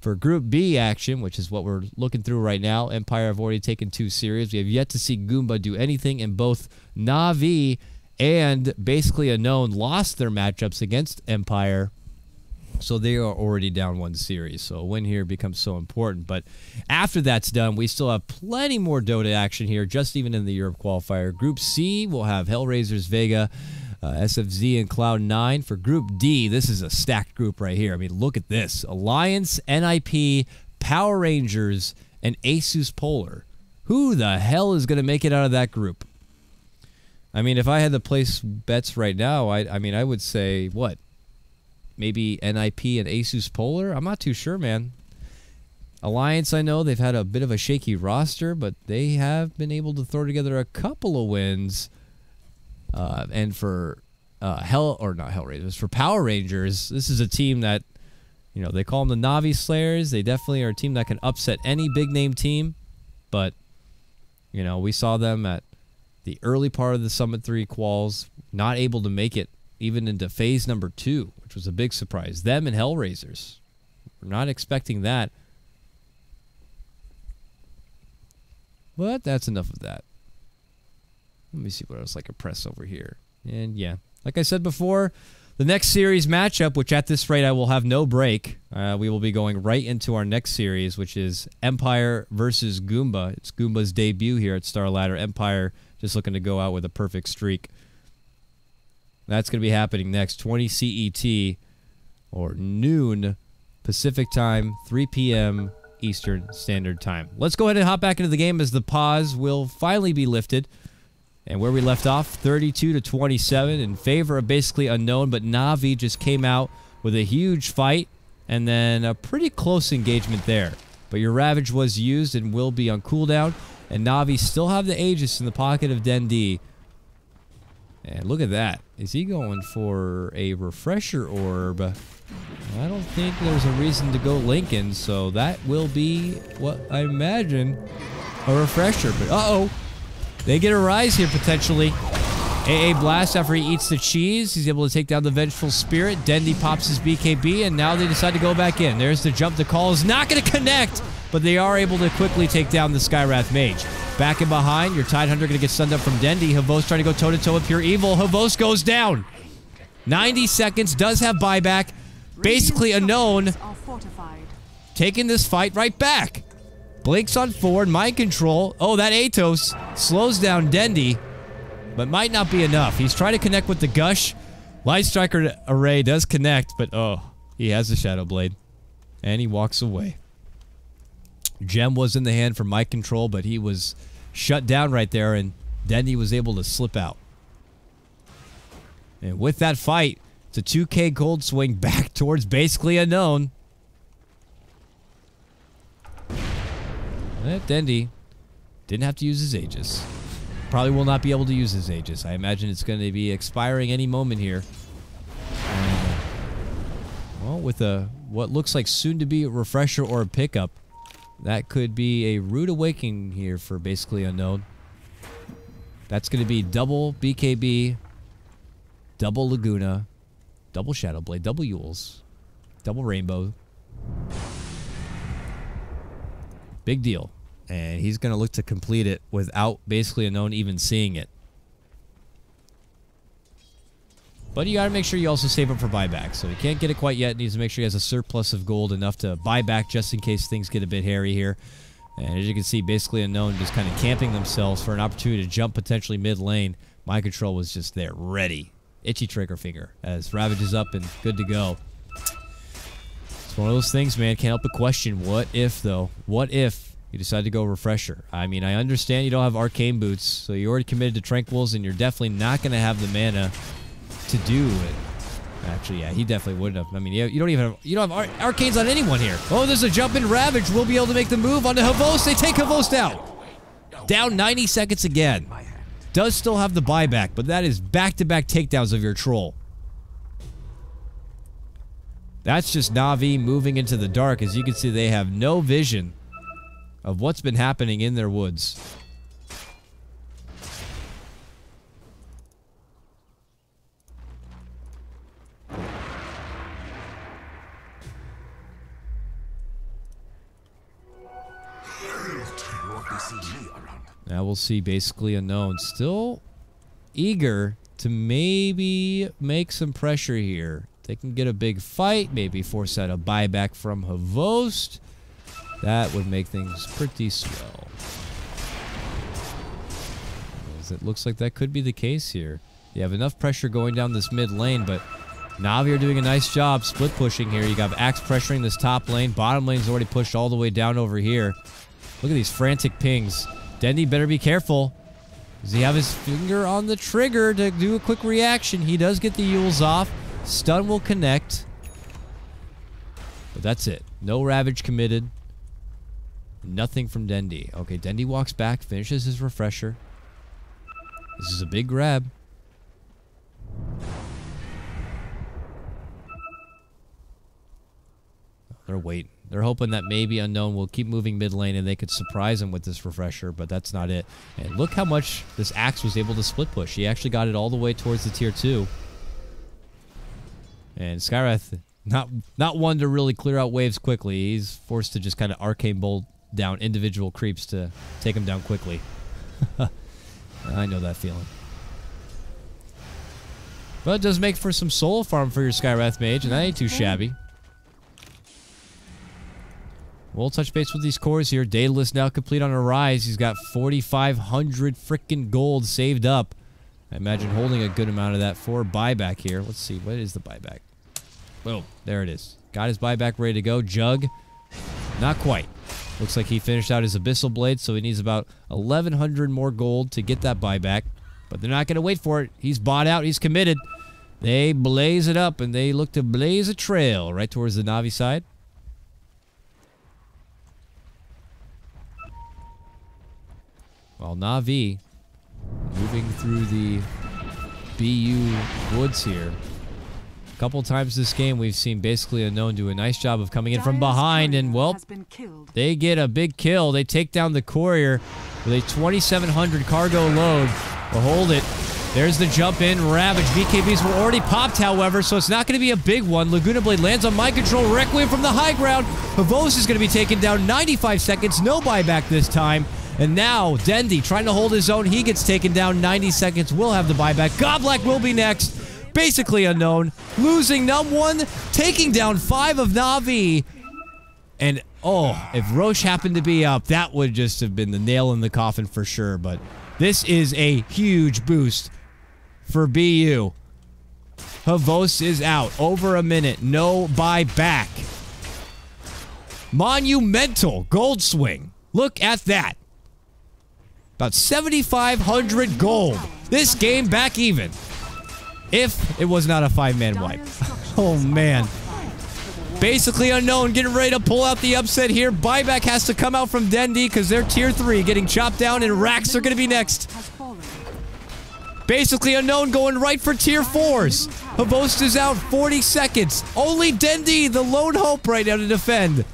For Group B action, which is what we're looking through right now, Empire have already taken 2 series. We have yet to see Goomba do anything, and both Navi and basically Unknown lost their matchups against Empire. So they are already down 1 series. So a win here becomes so important. But after that's done, we still have plenty more Dota action here, just even in the Europe qualifier. Group C will have Hellraisers, Vega, SFZ, and Cloud9. For Group D, this is a stacked group right here. I mean, look at this. Alliance, NIP, Power Rangers, and Asus Polar. Who the hell is going to make it out of that group? I mean, if I had to place bets right now, I mean, I would say, what? Maybe NIP and Asus Polar? I'm not too sure, man. Alliance, I know they've had a bit of a shaky roster, but they have been able to throw together a couple of wins. And for not Hellraisers, for Power Rangers, this is a team that, you know, they call them the Navi Slayers. They definitely are a team that can upset any big-name team. But, you know, we saw them at the early part of the Summit 3 quals, not able to make it even into phase number 2, which was a big surprise. Them and Hellraisers. We're not expecting that. But that's enough of that. Let me see what else I can press over here. And yeah, like I said before, the next series matchup, which at this rate I will have no break, we will be going right into our next series, which is Empire versus Goomba. It's Goomba's debut here at Star Ladder. Empire just looking to go out with a perfect streak. That's going to be happening next, 20 CET, or noon Pacific time, 3 p.m. Eastern Standard Time. Let's go ahead and hop back into the game as the pause will finally be lifted. And where we left off, 32-27 in favor of basically unknown, but Navi just came out with a huge fight and then a pretty close engagement there. But your Ravage was used and will be on cooldown, and Navi still have the Aegis in the pocket of Dendi. And look at that. Is he going for a refresher orb? I don't think there's a reason to go Lincoln, so that will be what I imagine a refresher. But uh-oh. They get a rise here, potentially. AA Blast after he eats the cheese. He's able to take down the Vengeful Spirit. Dendi pops his BKB, and now they decide to go back in. There's the jump. The call is not going to connect, but they are able to quickly take down the Skywrath Mage. Back and behind, your Tide Hunter going to get stunned up from Dendi. Havos trying to go toe-to-toe with Pure Evil. Havos goes down. 90 seconds, does have buyback. Basically unknown. Taking this fight right back. Blinks on forward, mind control. Oh, that Atos slows down Dendi, but might not be enough. He's trying to connect with the Gush. Light Striker Array does connect, but oh, he has the Shadow Blade. And he walks away. Gem was in the hand for mind control, but he was shut down right there, and Dendi was able to slip out. And with that fight, it's a 2K gold swing back towards basically unknown. Dendi didn't have to use his Aegis. Probably will not be able to use his Aegis. I imagine it's going to be expiring any moment here. And, well, with a what looks like soon to be a refresher or a pickup, that could be a rude awakening here for basically unknown. That's going to be double BKB, double Laguna, double Shadow Blade, double Yules, double Rainbow. Big deal. And he's going to look to complete it without basically unknown even seeing it. But you got to make sure you also save up for buyback. So he can't get it quite yet. Needs to make sure he has a surplus of gold enough to buy back just in case things get a bit hairy here. And as you can see, basically unknown just kind of camping themselves for an opportunity to jump potentially mid lane. Mind control was just there, ready. Itchy trigger finger as Ravage is up and good to go. It's one of those things, man. Can't help but question. What if, though? What if you decide to go refresher? I mean, I understand you don't have arcane boots, so you're already committed to Tranquils, and you're definitely not going to have the mana to do it. Actually, yeah, he definitely wouldn't have. I mean, you don't have arcanes on anyone here. Oh, there's a jump in Ravage. We'll be able to make the move onto Havos. They take Havos down. Down 90 seconds again. Does still have the buyback, but that is back-to-back takedowns of your troll. That's just Navi moving into the dark. As you can see, they have no vision of what's been happening in their woods. Now we'll see basically unknown. Still eager to maybe make some pressure here. They can get a big fight, maybe force out a buyback from Havost. That would make things pretty swell. As it looks like that could be the case here. You have enough pressure going down this mid lane, but Navi are doing a nice job split pushing here. You got Axe pressuring this top lane. Bottom lane's already pushed all the way down over here. Look at these frantic pings. Dendi better be careful. Does he have his finger on the trigger to do a quick reaction? He does get the Yules off. Stun will connect. But that's it. No Ravage committed. Nothing from Dendi. Okay, Dendi walks back, finishes his refresher. This is a big grab. They're waiting. They're hoping that maybe Unknown will keep moving mid lane and they could surprise him with this refresher, but that's not it. And look how much this Axe was able to split push. He actually got it all the way towards the tier 2. And Skywrath, not one to really clear out waves quickly. He's forced to just kind of arcane bolt down individual creeps to take him down quickly. I know that feeling. But it does make for some soul farm for your Skywrath mage, and that ain't too shabby. We'll touch base with these cores here. Daedalus now complete on a rise. He's got 4,500 frickin' gold saved up. I imagine holding a good amount of that for buyback here. Let's see, what is the buyback? Boom, there it is. Got his buyback ready to go. Jug, not quite. Looks like he finished out his Abyssal Blade, so he needs about 1,100 more gold to get that buyback. But they're not going to wait for it. He's bought out. He's committed. They blaze it up, and they look to blaze a trail right towards the Navi side. While Navi moving through the BU woods here. A couple times this game we've seen basically Unknown do a nice job of coming in from behind, and well, they get a big kill. They take down the courier with a 2,700 cargo load. Well, hold it. There's the jump in. Ravage. BKBs were already popped, however, so it's not going to be a big one. Laguna Blade lands on mind control. Requiem from the high ground. Pavos is going to be taken down 95 seconds. No buyback this time. And now, Dendi trying to hold his own. He gets taken down 90 seconds. We'll have the buyback. Godblack will be next. Basically Unknown. Losing Num 1. Taking down 5 of Navi. And, oh, if Roche happened to be up, that would just have been the nail in the coffin for sure. But this is a huge boost for BU. Havos is out. Over a minute. No buyback. Monumental gold swing. Look at that. About 7,500 gold. This game back even. If it was not a 5-man wipe. Oh, man. Basically Unknown getting ready to pull out the upset here. Buyback has to come out from Dendi because they're tier 3 getting chopped down, and Rax are going to be next. Basically Unknown going right for tier 4s. Havost is out 40 seconds. Only Dendi, the lone hope right now to defend.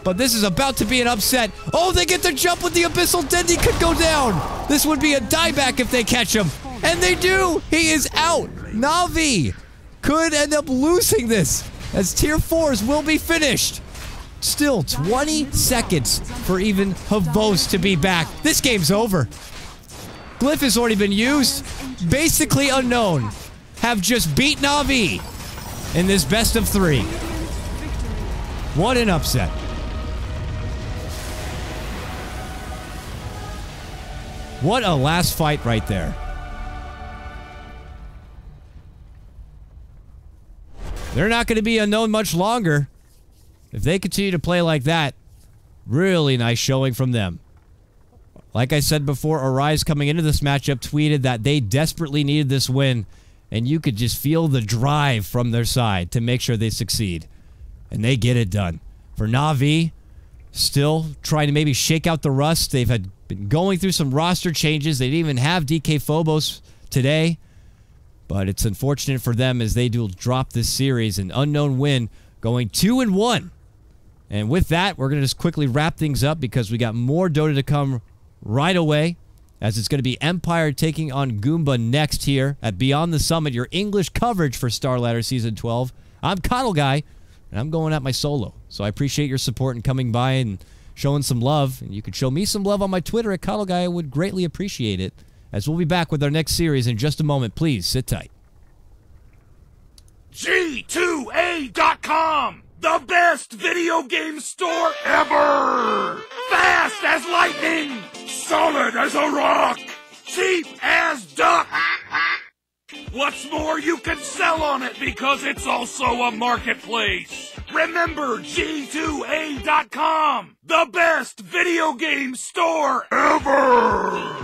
But this is about to be an upset. Oh, they get the jump with the Abyssal. Dendi could go down. This would be a dieback if they catch him. And they do. He is out. Navi could end up losing this, as tier 4s will be finished. Still 20 seconds for even Havos to be back. This game's over. Glyph has already been used. Basically Unknown have just beat Navi in this best of 3. What an upset. What a last fight right there. They're not going to be Unknown much longer. If they continue to play like that, really nice showing from them. Like I said before, Arise coming into this matchup tweeted that they desperately needed this win, and you could just feel the drive from their side to make sure they succeed. And they get it done. For Navi, still trying to maybe shake out the rust. They've been going through some roster changes. They didn't even have DK Phobos today. But it's unfortunate for them as they do drop this series. An Unknown win going 2-1. And with that, we're going to just quickly wrap things up because we got more Dota to come right away, as it's going to be Empire taking on Goomba next here at Beyond the Summit, your English coverage for Starladder Season 12. I'm KotLGuy, and I'm going at my solo. So I appreciate your support and coming by and showing some love. And you could show me some love on my Twitter at KotLGuy. I would greatly appreciate it. As we'll be back with our next series in just a moment. Please sit tight. G2A.com, the best video game store ever! Fast as lightning! Solid as a rock! Cheap as duck! What's more, you can sell on it because it's also a marketplace! Remember G2A.com, the best video game store ever!